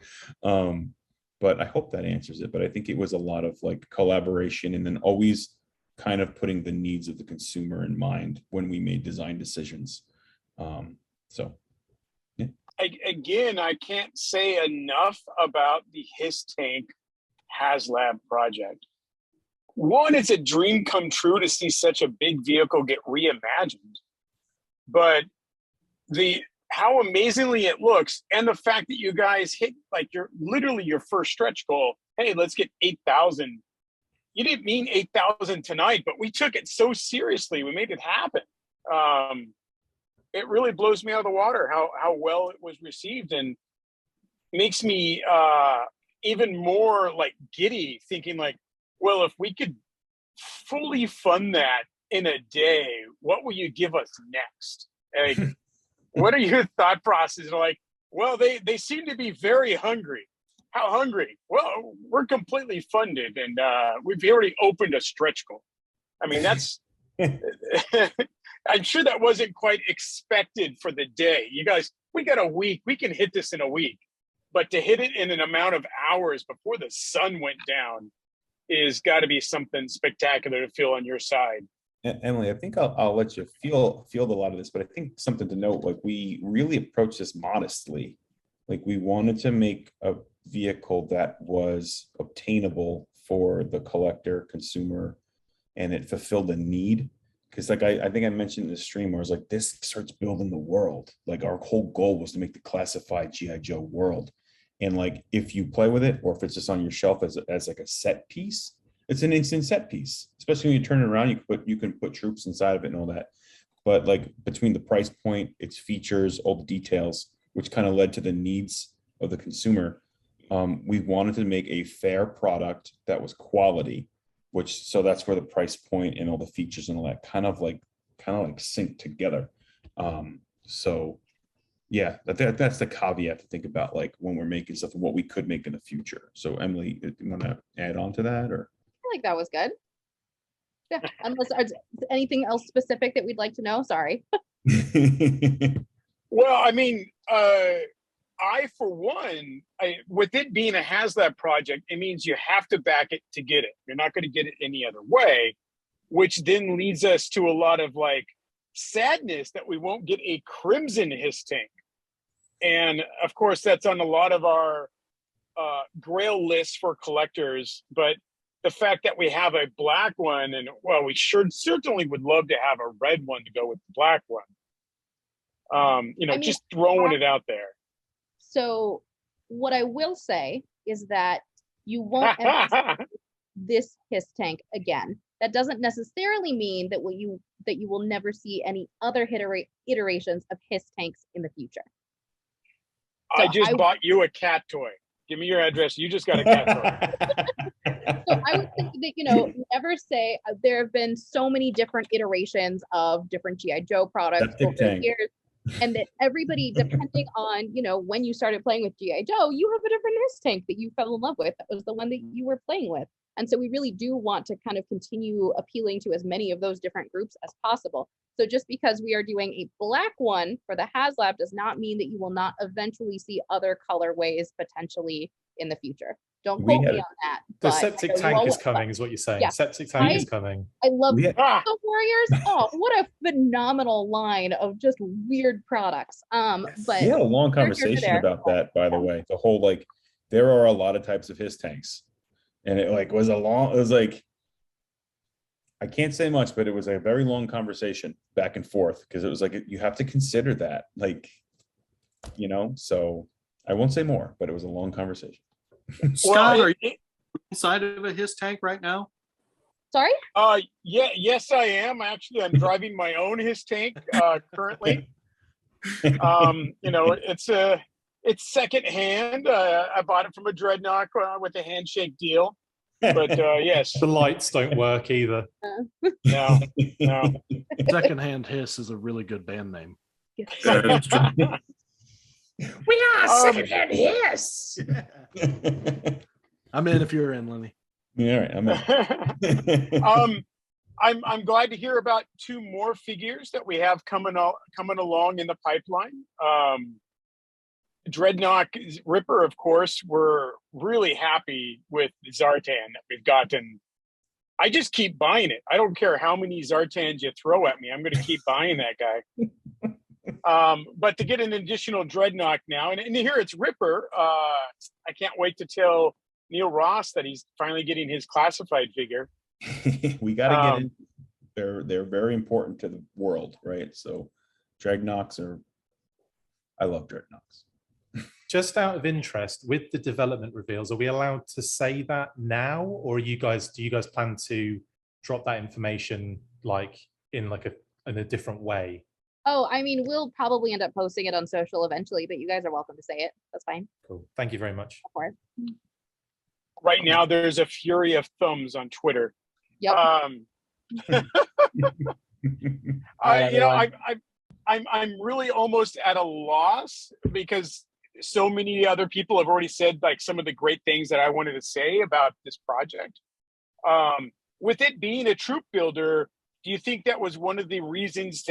But I hope that answers it. But I think it was a lot of like collaboration, and then always kind of putting the needs of the consumer in mind when we made design decisions. So, yeah. Again, I can't say enough about the HISS Tank HasLab project. One, it's a dream come true to see such a big vehicle get reimagined, but how amazingly it looks, and the fact that you guys hit like your first stretch goal. Hey, let's get 8,000 you didn't mean 8,000 tonight, but we took it so seriously. We made it happen. It really blows me out of the water how well it was received, and makes me even more like giddy, thinking like, well, if we could fully fund that in a day, what will you give us next? Like, what are your thought processes? Like, well, they seem to be very hungry. How hungry? Well, we're completely funded, and we've already opened a stretch goal. I mean, that's I'm sure that wasn't quite expected for the day. You guys, we got a week. We can hit this in a week. But to hit it in an amount of hours before the sun went down is got to be something spectacular to feel on your side. Emily, I think I'll let you feel a lot of this, but I think something to note, like we really approached this modestly. Like we wanted to make a vehicle that was obtainable for the collector consumer, and it fulfilled a need. Because like I think I mentioned in the stream where I was like, this starts building the world. Like our whole goal was to make the classified G.I. Joe world. And like, if you play with it, or if it's just on your shelf as like a set piece, it's an instant set piece. Especially when you turn it around, you can put troops inside of it and all that. But like between the price point, its features, all the details, which kind of led to the needs of the consumer, we wanted to make a fair product that was quality. So that's where the price point and all the features and all that kind of like sync together. So yeah, that's the caveat to think about, like when we're making stuff and what we could make in the future. So Emily, do you want to add on to that, or? I think that was good. Yeah, unless there's anything else specific that we'd like to know. Sorry. Well, I mean, I, for one, with it being a HasLab project, it means you have to back it to get it. You're not going to get it any other way, which then leads us to a lot of like sadness that we won't get a crimson HISS tank. And of course, that's on a lot of our grail lists for collectors. But the fact that we have a black one, and well, we certainly would love to have a red one to go with the black one. You know, I mean, just throwing it out there. So what I will say is that you won't ever see this HISS tank again. That doesn't necessarily mean that you will never see any other iterations of HISS tanks in the future. So I just bought you a cat toy. Give me your address. You just got a cat toy. So I would think that, you know, never say there have been so many different iterations of different G.I. Joe products over the years. And that everybody, depending on, you know, when you started playing with G.I. Joe, you have a different HISS tank that you fell in love with. That was the one that you were playing with. And so we really do want to kind of continue appealing to as many of those different groups as possible. So just because we are doing a black one for the HasLab does not mean that you will not eventually see other colorways potentially in the future. Don't quote me on that. The septic tank is coming, is what you're saying. Yeah, septic tank is coming. I love the Warriors. Oh, what a phenomenal line of just weird products. But we had a long conversation about that, by the way. The whole like, there are a lot of types of HISS tanks, and it like was like, I can't say much, but it was a very long conversation back and forth, because it was like, you have to consider that, like, you know. So I won't say more, but it was a long conversation. Scott, are you inside of a HISS tank right now? Sorry? Yes, I am. Actually, I'm driving my own HISS tank currently. You know, it's secondhand. I bought it from a Dreadnought with a handshake deal. But yes, the lights don't work either. No. Secondhand HISS is a really good band name. We are secondhand HISS. I'm in if you're in, Lenny. Yeah, right, I'm in. I'm glad to hear about 2 more figures that we have coming along in the pipeline. Dreadnought Ripper, of course, we're really happy with Zartan that we've gotten. I just keep buying it. I don't care how many Zartans you throw at me. I'm going to keep buying that guy. But to get an additional Dreadnought now, and here it's Ripper, I can't wait to tell Neil Ross that he's finally getting his classified figure. We got to get in. They're very important to the world, right? So Dreadnoughts I love Dreadnoughts. just out of interest, with the development reveals, are we allowed to say that now, or do you guys plan to drop that information like in a different way? Oh, I mean, we'll probably end up posting it on social eventually, but you guys are welcome to say it. That's fine. Cool. Thank you very much. Of course. Right now, there's a fury of thumbs on Twitter. Yep. I'm really almost at a loss because so many other people have already said like some of the great things that I wanted to say about this project. With it being a troop builder, do you think that was one of the reasons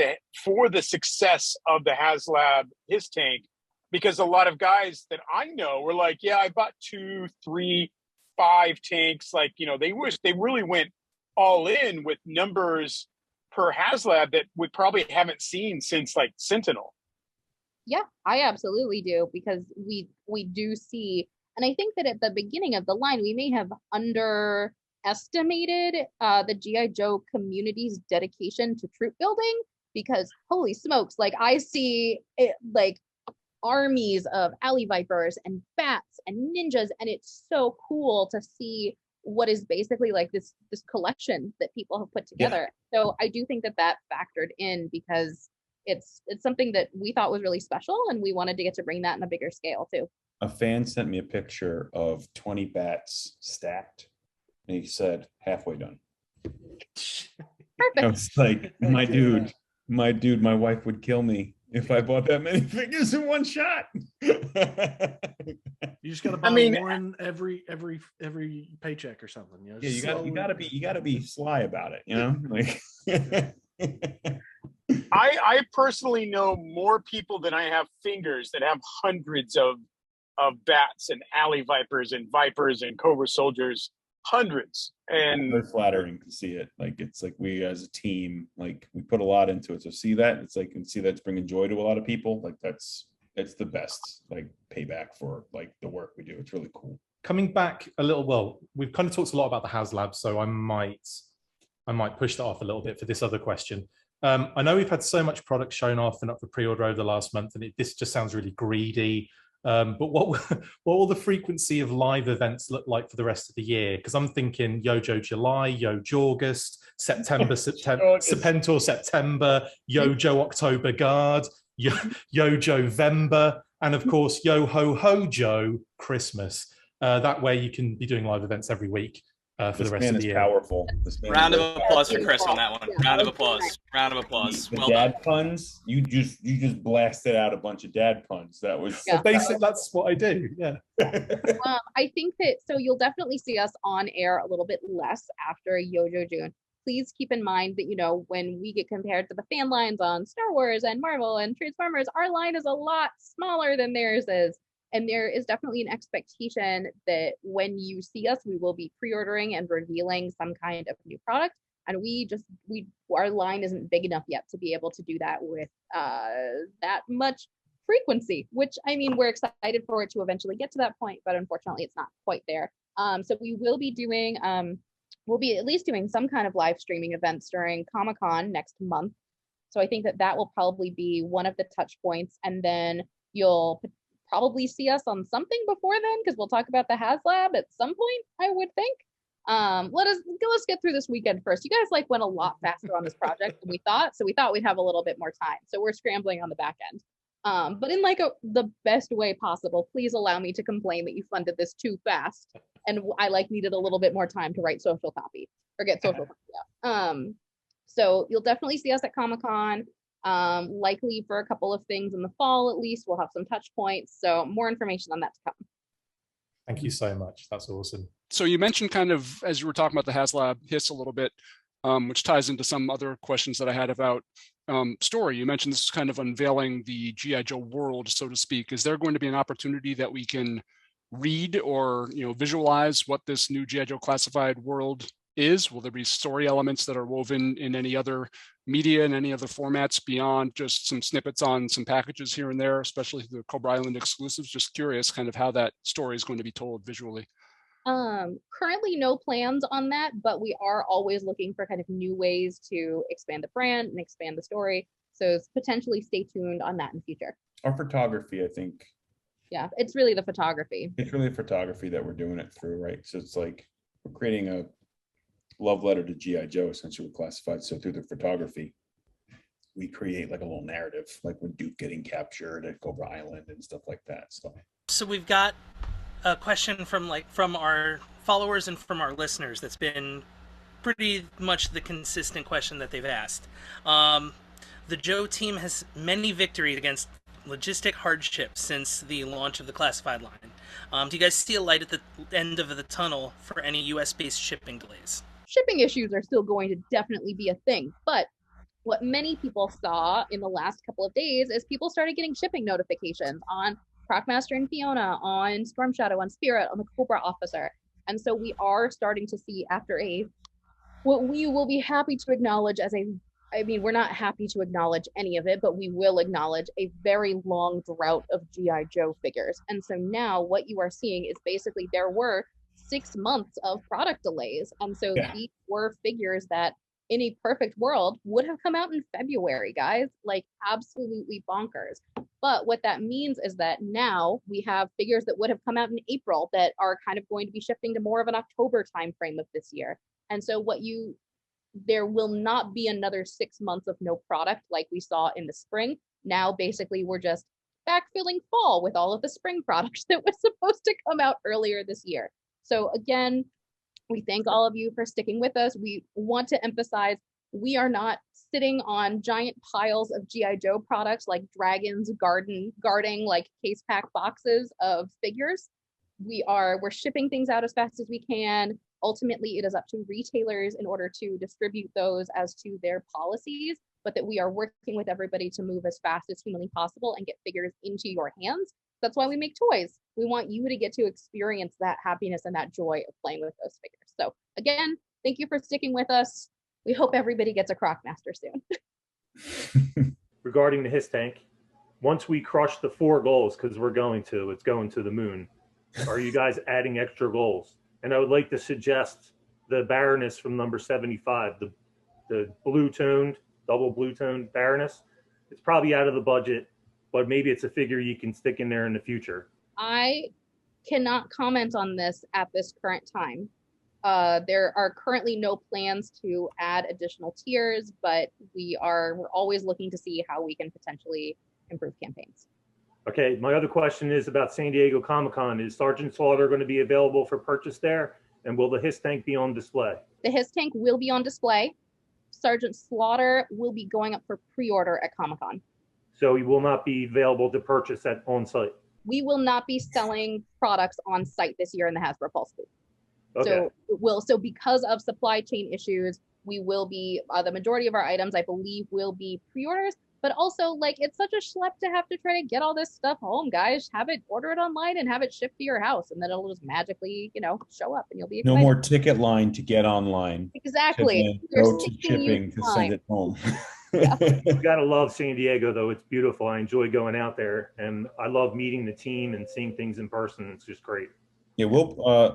for the success of the HasLab HISS Tank? Because a lot of guys that I know were like, yeah, I bought 2, 3, 5 tanks. Like, they really went all in with numbers per HasLab that we probably haven't seen since like Sentinel. Yeah, I absolutely do, because we do see, and I think that at the beginning of the line, we may have underestimated the G.I. Joe community's dedication to troop building, because holy smokes, like I see it like armies of alley vipers and bats and ninjas, and it's so cool to see what is basically like this collection that people have put together. Yeah. So I do think that factored in, because it's something that we thought was really special, and we wanted to get to bring that in a bigger scale too. A fan sent me a picture of 20 bats stacked, and he said, halfway done. Perfect. I was like, my wife would kill me if I bought that many figures in one shot. You just got to buy one every paycheck or something. Yeah, you gotta be sly about it. Like. I personally know more people than I have fingers that have hundreds of bats and alley vipers and cobra soldiers, hundreds. And very flattering to see it. Like, it's like we as a team, like we put a lot into it. So see that, it's like, and see that's bringing joy to a lot of people. Like it's the best like payback for like the work we do. It's really cool. Coming back a little, well, we've kind of talked a lot about the HasLab, so I might push that off a little bit for this other question. I know we've had so much product shown off and up for pre-order over the last month, and this just sounds really greedy. But what will the frequency of live events look like for the rest of the year? Because I'm thinking Yojoe July, Yojoe August, Serpentor September, Yojoe October Guard, Yojoe Vember, and of course Yo Ho Ho Joe Christmas. That way you can be doing live events every week. For the rest of the year. Powerful. Round of applause for Chris on that one. Round of applause. Round of applause. Well dad puns. You just blasted out a bunch of dad puns. That was basically that's what I do. Yeah. I think that so you'll definitely see us on air a little bit less after Yojoe June. Please keep in mind that when we get compared to the fan lines on Star Wars and Marvel and Transformers, our line is a lot smaller than theirs is. And there is definitely an expectation that when you see us, we will be pre-ordering and revealing some kind of new product. And our line isn't big enough yet to be able to do that with that much frequency, which I mean, we're excited for it to eventually get to that point, but unfortunately it's not quite there. So we will be doing, we'll be at least doing some kind of live streaming events during Comic-Con next month. So I think that will probably be one of the touch points. And then you'll probably see us on something before then, because we'll talk about the HasLab at some point, I would think. Let's get through this weekend first. You guys went a lot faster on this project than we thought, so we thought we'd have a little bit more time. So we're scrambling on the back end. But in the best way possible, please allow me to complain that you funded this too fast, and I needed a little bit more time to write social copy or get social copy out. So you'll definitely see us at Comic-Con. Likely for a couple of things in the fall, at least we'll have some touch points. So more information on that to come. Thank you so much. That's awesome. So you mentioned kind of, as you were talking about the HasLab HISS a little bit, which ties into some other questions that I had about story. You mentioned this is kind of unveiling the G.I. Joe world, so to speak. Is there going to be an opportunity that we can read or visualize what this new G.I. Joe classified world is? Will there be story elements that are woven in any other media and any other formats beyond just some snippets on some packages here and there, especially the Cobra Island exclusives? Just curious kind of how that story is going to be told visually. Currently no plans on that, but we are always looking for kind of new ways to expand the brand and expand the story. So potentially stay tuned on that in the future. Our photography, I think, Yeah, it's really the photography. It's really photography that we're doing it through, right? So it's like we're creating a love letter to G.I. Joe, essentially, with classified. So through the photography, we create like a little narrative, like when Duke getting captured at Cobra Island and stuff like that. So we've got a question from our followers and from our listeners that's been pretty much the consistent question that they've asked. The Joe team has many victories against logistic hardships since the launch of the classified line. Do you guys see a light at the end of the tunnel for any US-based shipping delays? Shipping issues are still going to definitely be a thing, but what many people saw in the last couple of days is people started getting shipping notifications on Crocmaster and Fiona, on Storm Shadow, on Spirit, on the Cobra Officer. And so we are starting to see after what we will be happy to acknowledge as we're not happy to acknowledge any of it, but we will acknowledge a very long drought of G.I. Joe figures. And so now what you are seeing is basically there were 6 months of product delays. And so these were figures that in a perfect world would have come out in February, guys, like absolutely bonkers. But what that means is that now we have figures that would have come out in April that are kind of going to be shifting to more of an October timeframe of this year. And so there will not be another 6 months of no product like we saw in the spring. Now, basically, we're just backfilling fall with all of the spring products that was supposed to come out earlier this year. So again, we thank all of you for sticking with us. We want to emphasize we are not sitting on giant piles of G.I. Joe products like dragons guarding like case pack boxes of figures. We're shipping things out as fast as we can. Ultimately, it is up to retailers in order to distribute those as to their policies, but that we are working with everybody to move as fast as humanly possible and get figures into your hands. That's why we make toys. We want you to get to experience that happiness and that joy of playing with those figures. So again, thank you for sticking with us. We hope everybody gets a Crocmaster soon. Regarding the HISS tank, once we crush the 4 goals, because it's going to the moon, are you guys adding extra goals? And I would like to suggest the Baroness from number 75, the blue-toned, double blue-toned Baroness. It's probably out of the budget, but maybe it's a figure you can stick in there in the future. I cannot comment on this at this current time. There are currently no plans to add additional tiers, but we're always looking to see how we can potentially improve campaigns. Okay, my other question is about San Diego Comic-Con. Is Sergeant Slaughter going to be available for purchase there? And will the HISS tank be on display? The HISS tank will be on display. Sergeant Slaughter will be going up for pre-order at Comic-Con. So he will not be available to purchase on site? We will not be selling products on site this year in the Hasbro Pulse booth. Okay. So because of supply chain issues, we will be, the majority of our items, I believe, will be pre-orders. But also, like, it's such a schlep to have to try to get all this stuff home, guys. Order it online and have it shipped to your house, and then it'll just magically, show up, and you'll be excited. No more ticket line to get online. Exactly. Go to shipping to send it home. Yeah. You gotta love San Diego, though. It's beautiful. I enjoy going out there, and I love meeting the team and seeing things in person. It's just great. Yeah,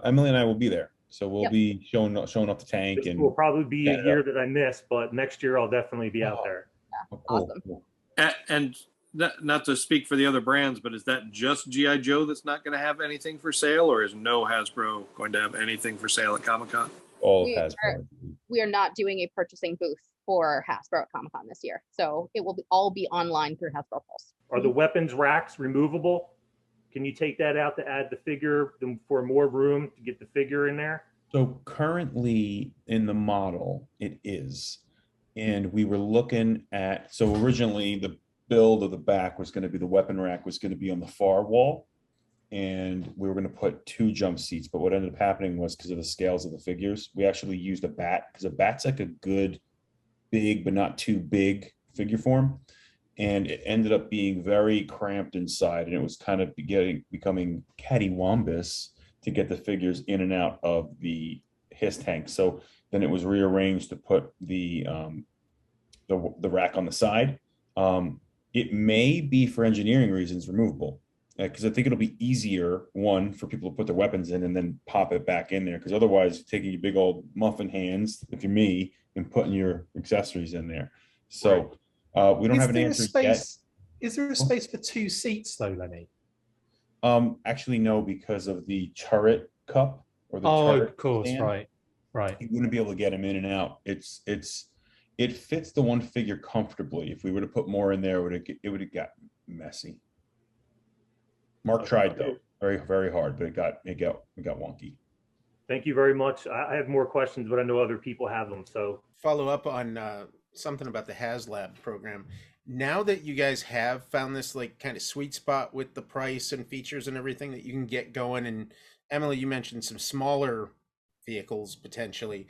Emily and I will be there, so we'll be showing off the tank. It will probably be a year that I miss, but next year I'll definitely be out there. Oh, cool. Awesome. And not to speak for the other brands, but is that just G.I. Joe that's not going to have anything for sale, or is no Hasbro going to have anything for sale at Comic-Con? All Hasbro. We are not doing a purchasing booth for Hasbro at Comic-Con this year, so it will all be online through Hasbro Pulse. Are the weapons racks removable? Can you take that out to add the figure for more room to get the figure in there? So currently in the model, it is. And we were looking at, so originally the build of the back was going to be, the weapon rack was going to be on the far wall. And we were going to put 2 jump seats. But what ended up happening was, because of the scales of the figures, we actually used a bat, because a bat's like a good, big, but not too big figure form. And it ended up being very cramped inside. And it was kind of becoming cattywampus to get the figures in and out of the HISS tank. So then it was rearranged to put the rack on the side. It may be, for engineering reasons, removable, because I think it'll be easier, one, for people to put their weapons in and then pop it back in there, because otherwise taking your big old muffin hands, if you're me, and putting your accessories in there. So we don't have an answer yet. Is there a space for 2 seats though, Lenny? Actually, no, because of the turret cup or the Oh, turret of course, stand. right. You wouldn't be able to get him in and out. It fits the one figure comfortably. If we would have put more in there, it would have got messy. Mark tried though, very hard, but it got wonky. Thank you very much. I have more questions, but I know other people have them. So follow up on something about the HasLab program. Now that you guys have found this like kind of sweet spot with the price and features and everything that you can get going, and Emily, you mentioned some smaller vehicles potentially.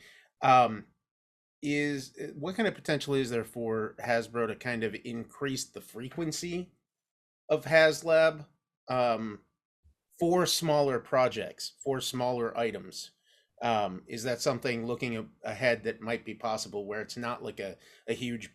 Is what kind of potential is there for Hasbro to kind of increase the frequency of HasLab for smaller projects, for smaller items? Is that something looking ahead that might be possible, where it's not like a huge,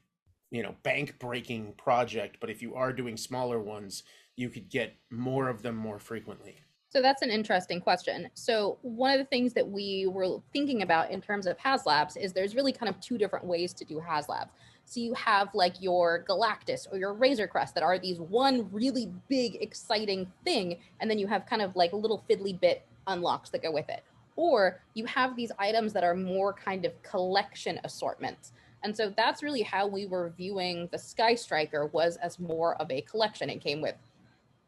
bank breaking project, but if you are doing smaller ones, you could get more of them more frequently? So that's an interesting question. So one of the things that we were thinking about in terms of HasLabs is there's really kind of two different ways to do HasLabs. So you have like your Galactus or your Razor Crest that are these one really big, exciting thing. And then you have kind of like little fiddly bit unlocks that go with it. Or you have these items that are more kind of collection assortments. And so that's really how we were viewing the Sky Striker, was as more of a collection. It came with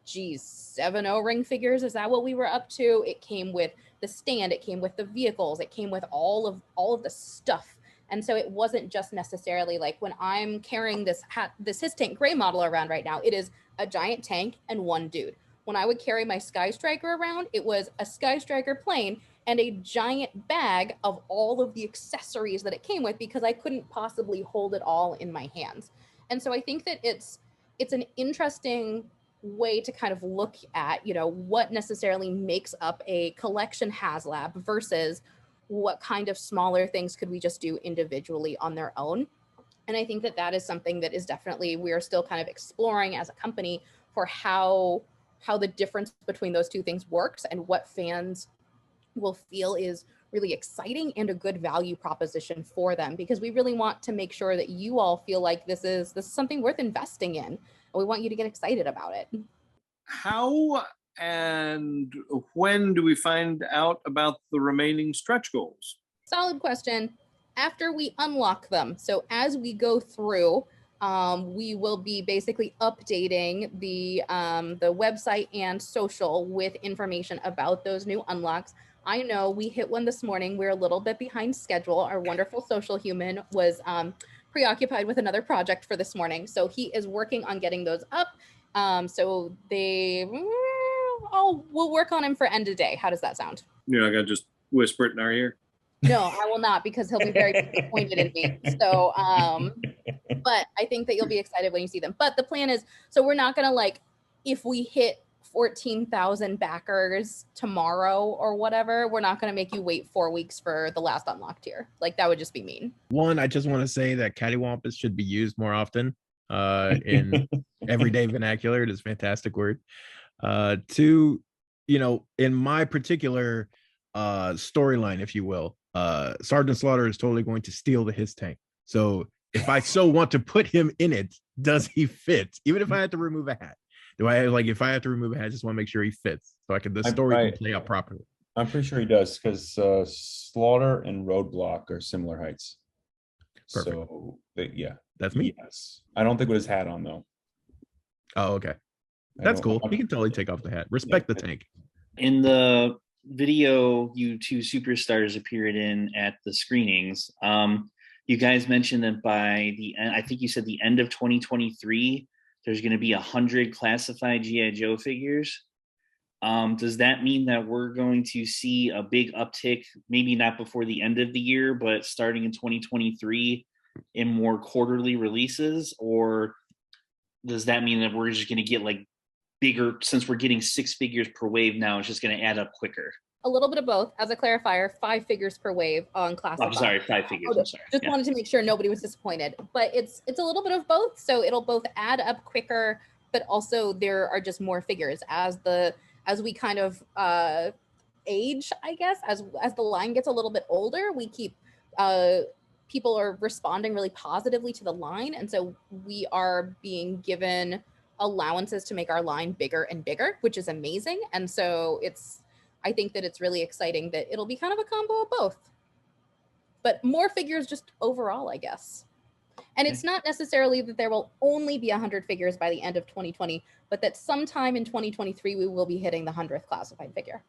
7 O-ring figures. Is that what we were up to? It came with the stand, it came with the vehicles, it came with all of the stuff. And so it wasn't just necessarily like, when I'm carrying this HISS Tank gray model around right now, it is a giant tank and one dude. When I would carry my Sky Striker around, it was a Sky Striker plane and a giant bag of all of the accessories that it came with, because I couldn't possibly hold it all in my hands. And so I think that it's an interesting way to kind of look at, what necessarily makes up a collection HasLab versus what kind of smaller things could we just do individually on their own. And I think that that is something that is definitely, we are still kind of exploring as a company for how the difference between those two things works and what fans will feel is really exciting and a good value proposition for them, because we really want to make sure that you all feel like this is something worth investing in. We want you to get excited about it. How and when do we find out about the remaining stretch goals? Solid question. After we unlock them. So as we go through, we will be basically updating the website and social with information about those new unlocks. I know we hit one this morning. We're a little bit behind schedule. Our wonderful social human was preoccupied with another project for this morning. So he is working on getting those up. So we'll work on him for end of day. How does that sound? You're not gonna just whisper it in our ear? No, I will not, because he'll be very disappointed in me. So, but I think that you'll be excited when you see them. But the plan is, so we're not gonna if we hit 14,000 backers tomorrow or whatever, we're not going to make you wait 4 weeks for the last unlock tier. That would just be mean. One, I just want to say that cattywampus should be used more often in everyday vernacular. It is a fantastic word. Two, in my particular storyline, if you will, Sergeant Slaughter is totally going to steal the HISS tank. So if I so want to put him in it, does he fit? Even if I had to remove a hat. If I have to remove a hat, I just want to make sure he fits so the story can play out properly. I'm pretty sure he does, because Slaughter and Roadblock are similar heights. Perfect. So yeah, that's me. Yes, I don't think with his hat on though. Oh, okay, that's cool. He can totally take off the hat. Respect the tank. In the video you two superstars appeared in at the screenings, you guys mentioned that by the end, I think you said the end of 2023. There's going to be 100 classified G.I. Joe figures. Does that mean that we're going to see a big uptick, maybe not before the end of the year, but starting in 2023 in more quarterly releases? Or does that mean that we're just going to get bigger, since we're getting 6 figures per wave now, it's just going to add up quicker? A little bit of both. As a clarifier, 5 figures per wave on classified. I'm sorry, 5 figures. I'm sorry. Just wanted to make sure nobody was disappointed. But it's a little bit of both. So it'll both add up quicker, but also there are just more figures as we kind of age, I guess, as the line gets a little bit older, we keep people are responding really positively to the line, and so we are being given allowances to make our line bigger and bigger, which is amazing. And so I think that it's really exciting that it'll be kind of a combo of both. But more figures just overall, I guess. And it's not necessarily that there will only be 100 figures by the end of 2020, but that sometime in 2023, we will be hitting the 100th classified figure.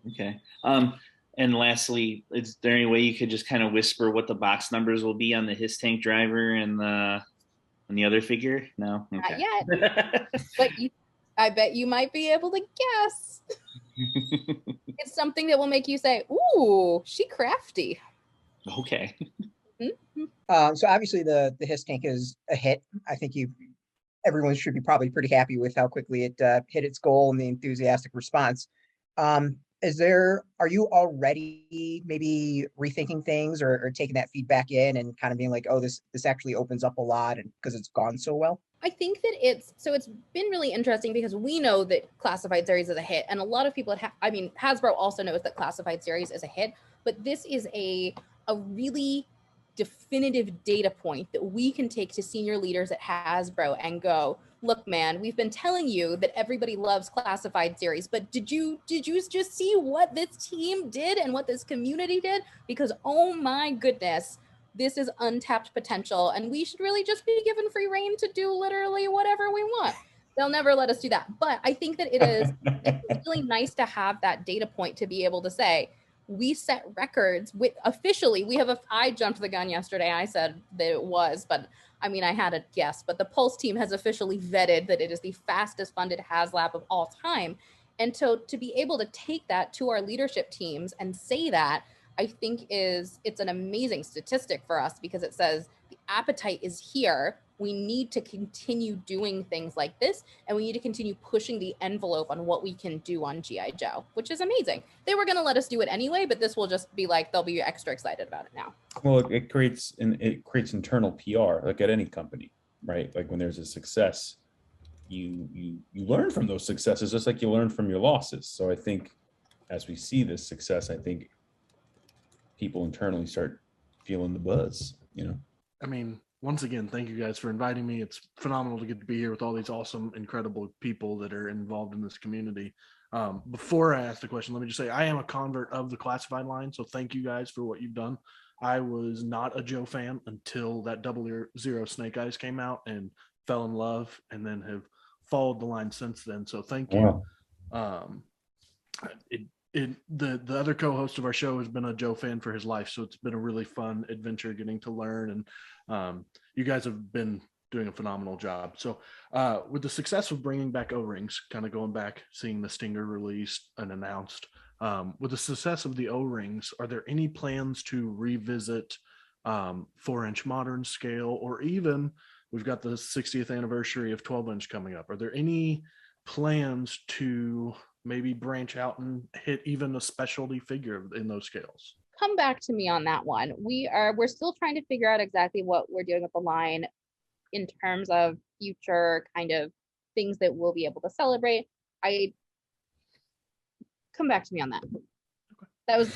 Okay. And lastly, is there any way you could just kind of whisper what the box numbers will be on the HISS Tank driver and the other figure? No? Okay. Not yet. But I bet you might be able to guess. It's something that will make you say, ooh, she crafty. Okay. So obviously the HISS Tank is a hit. I think everyone should be probably pretty happy with how quickly it hit its goal and the enthusiastic response. Are you already maybe rethinking things or taking that feedback in and kind of being like, oh, this actually opens up a lot and because it's gone so well? I think that it's been really interesting because we know that classified series is a hit, and a lot of people Hasbro also knows that classified series is a hit, but this is a really definitive data point that we can take to senior leaders at Hasbro and go, look, man, we've been telling you that everybody loves classified series, but did you just see what this team did and what this community did? Because, oh my goodness, this is untapped potential, and we should really just be given free reign to do literally whatever we want. They'll never let us do that. But I think that it's really nice to have that data point to be able to say, we set records officially. I jumped the gun yesterday. I said that it was, but I mean, I had a guess, but the Pulse team has officially vetted that it is the fastest funded HasLab of all time. And so to be able to take that to our leadership teams and say that, I think it's an amazing statistic for us because it says the appetite is here. We need to continue doing things like this, and we need to continue pushing the envelope on what we can do on G.I. Joe, which is amazing. They were going to let us do it anyway, but this will just be like, they'll be extra excited about it now. Well, it creates internal PR, like at any company, right? Like when there's a success, you learn from those successes, just like you learn from your losses. So I think as we see this success, I think people internally start feeling the buzz, I mean, once again, thank you guys for inviting me. It's phenomenal to get to be here with all these awesome, incredible people that are involved in this community. Before I ask the question, let me just say I am a convert of the classified line. So thank you guys for what you've done. I was not a Joe fan until that 00 Snake Eyes came out and fell in love, and then have followed the line since then. So thank you. The other co-host of our show has been a Joe fan for his life, so it's been a really fun adventure getting to learn, and you guys have been doing a phenomenal job. So with the success of bringing back O-rings, kind of going back, seeing the Stinger released and announced, with the success of the O-rings, are there any plans to revisit 4-inch modern scale, or even we've got the 60th anniversary of 12-inch coming up? Are there any plans to maybe branch out and hit even a specialty figure in those scales? Come back to me on that one. We're still trying to figure out exactly what we're doing with the line in terms of future kind of things that we'll be able to celebrate. Come back to me on that. Okay.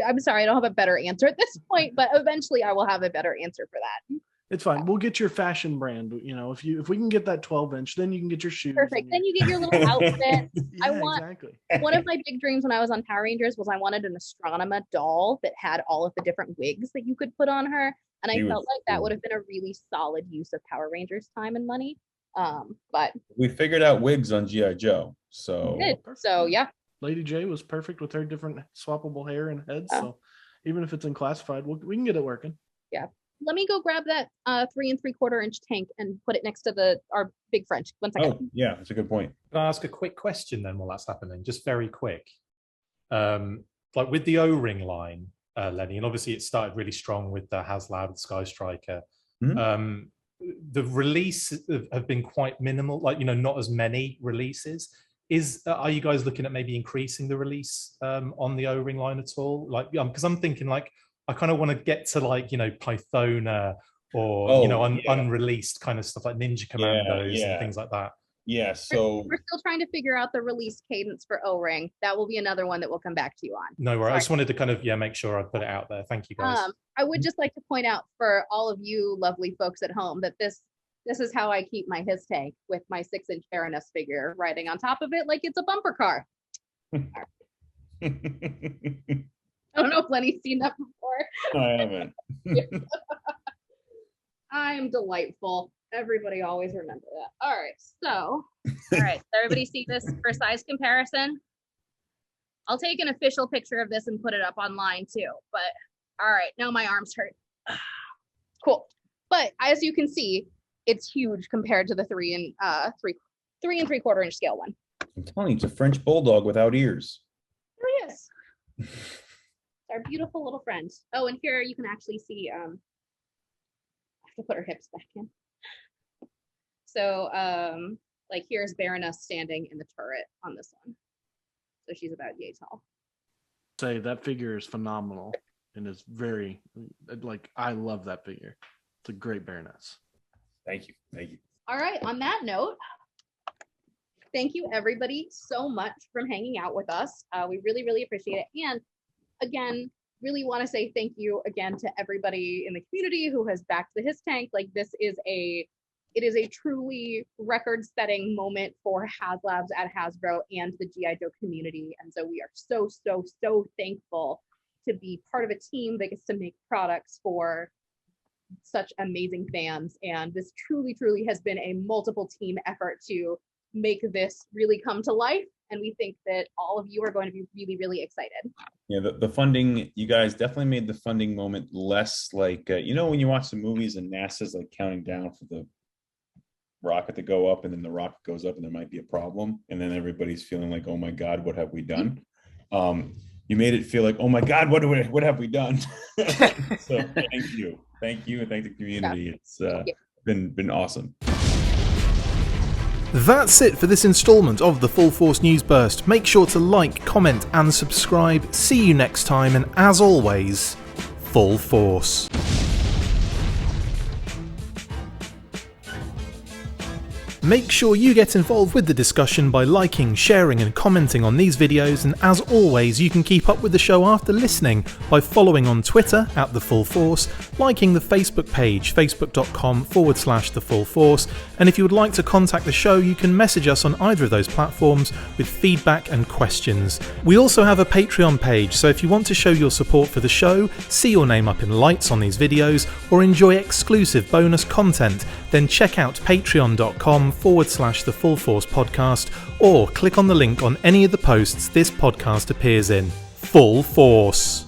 I'm sorry, I don't have a better answer at this point, but eventually I will have a better answer for that. It's fine. We'll get your fashion brand. If we can get that 12-inch, then you can get your shoes. Perfect. Then you get your little outfit. Exactly. One of my big dreams when I was on Power Rangers was I wanted an Astronema doll that had all of the different wigs that you could put on her. And I felt like that would have been a really solid use of Power Rangers time and money. But we figured out wigs on G.I. Joe. So yeah. Lady J was perfect with her different swappable hair and heads. So even if it's unclassified, we can get it working. Yeah. Let me go grab that 3 3/4-inch tank and put it next to our big French. 1 second. Oh, yeah, that's a good point. Can I ask a quick question then while that's happening? Just very quick. Like with the O-ring line, Lenny, and obviously it started really strong with the HasLab, the Sky Striker. Mm-hmm. The releases have been quite minimal, like, not as many releases. Are you guys looking at maybe increasing the release on the O-ring line at all? Like, because I'm thinking like, I kind of want to get to like, Pythona or, unreleased kind of stuff like Ninja Commandos and things like that. Yeah, so we're still trying to figure out the release cadence for O-ring. That will be another one that we'll come back to you on. No worries. I just wanted to kind of make sure I put it out there. Thank you guys. I would just like to point out for all of you lovely folks at home that this This is how I keep my HISS tank with my 6-inch Baroness figure riding on top of it like it's a bumper car. I don't know if Lenny's seen that before. No, I haven't. I'm delightful. Everybody always remember that. All right, so everybody see this for size comparison? I'll take an official picture of this and put it up online too, but all right, now my arms hurt. Cool. But as you can see, it's huge compared to the 3 and 3/4 inch scale one. I'm telling you, it's a French bulldog without ears. There he is. Our beautiful little friend. Oh, and here you can actually see, I have to put her hips back in. So, like here's Baroness standing in the turret on this one. So she's about yay tall. Say that figure is phenomenal and is very, like, I love that figure. It's a great Baroness. Thank you. Thank you. All right, on that note, thank you everybody so much for hanging out with us. We really, really appreciate it. And again, really want to say thank you again to everybody in the community who has backed the HISS Tank. Like this is it is a truly record-setting moment for HasLabs at Hasbro and the G.I. Joe community. And so we are so, so, so thankful to be part of a team that gets to make products for such amazing fans. And this truly, truly has been a multiple team effort to make this really come to life. And we think that all of you are going to be really, really excited. Yeah, the funding, you guys definitely made the funding moment less like, you know, when you watch the movies and NASA's like counting down for the rocket to go up and then the rocket goes up and there might be a problem. And then everybody's feeling like, oh my God, what have we done? You made it feel like, oh my God, what have we done? So thank you. Thank you. And thank the community. It's been awesome. That's it for this installment of the Full Force News Burst. Make sure to like, comment and subscribe. See you next time, and as always, Full Force. Make sure you get involved with the discussion by liking, sharing and commenting on these videos, and as always you can keep up with the show after listening by following on Twitter at The Full Force, liking the Facebook page facebook.com/The Full Force, and if you would like to contact the show you can message us on either of those platforms with feedback and questions. We also have a Patreon page, so if you want to show your support for the show, see your name up in lights on these videos, or enjoy exclusive bonus content, then check out patreon.com/The Full Force Podcast, or click on the link on any of the posts this podcast appears in. Full Force.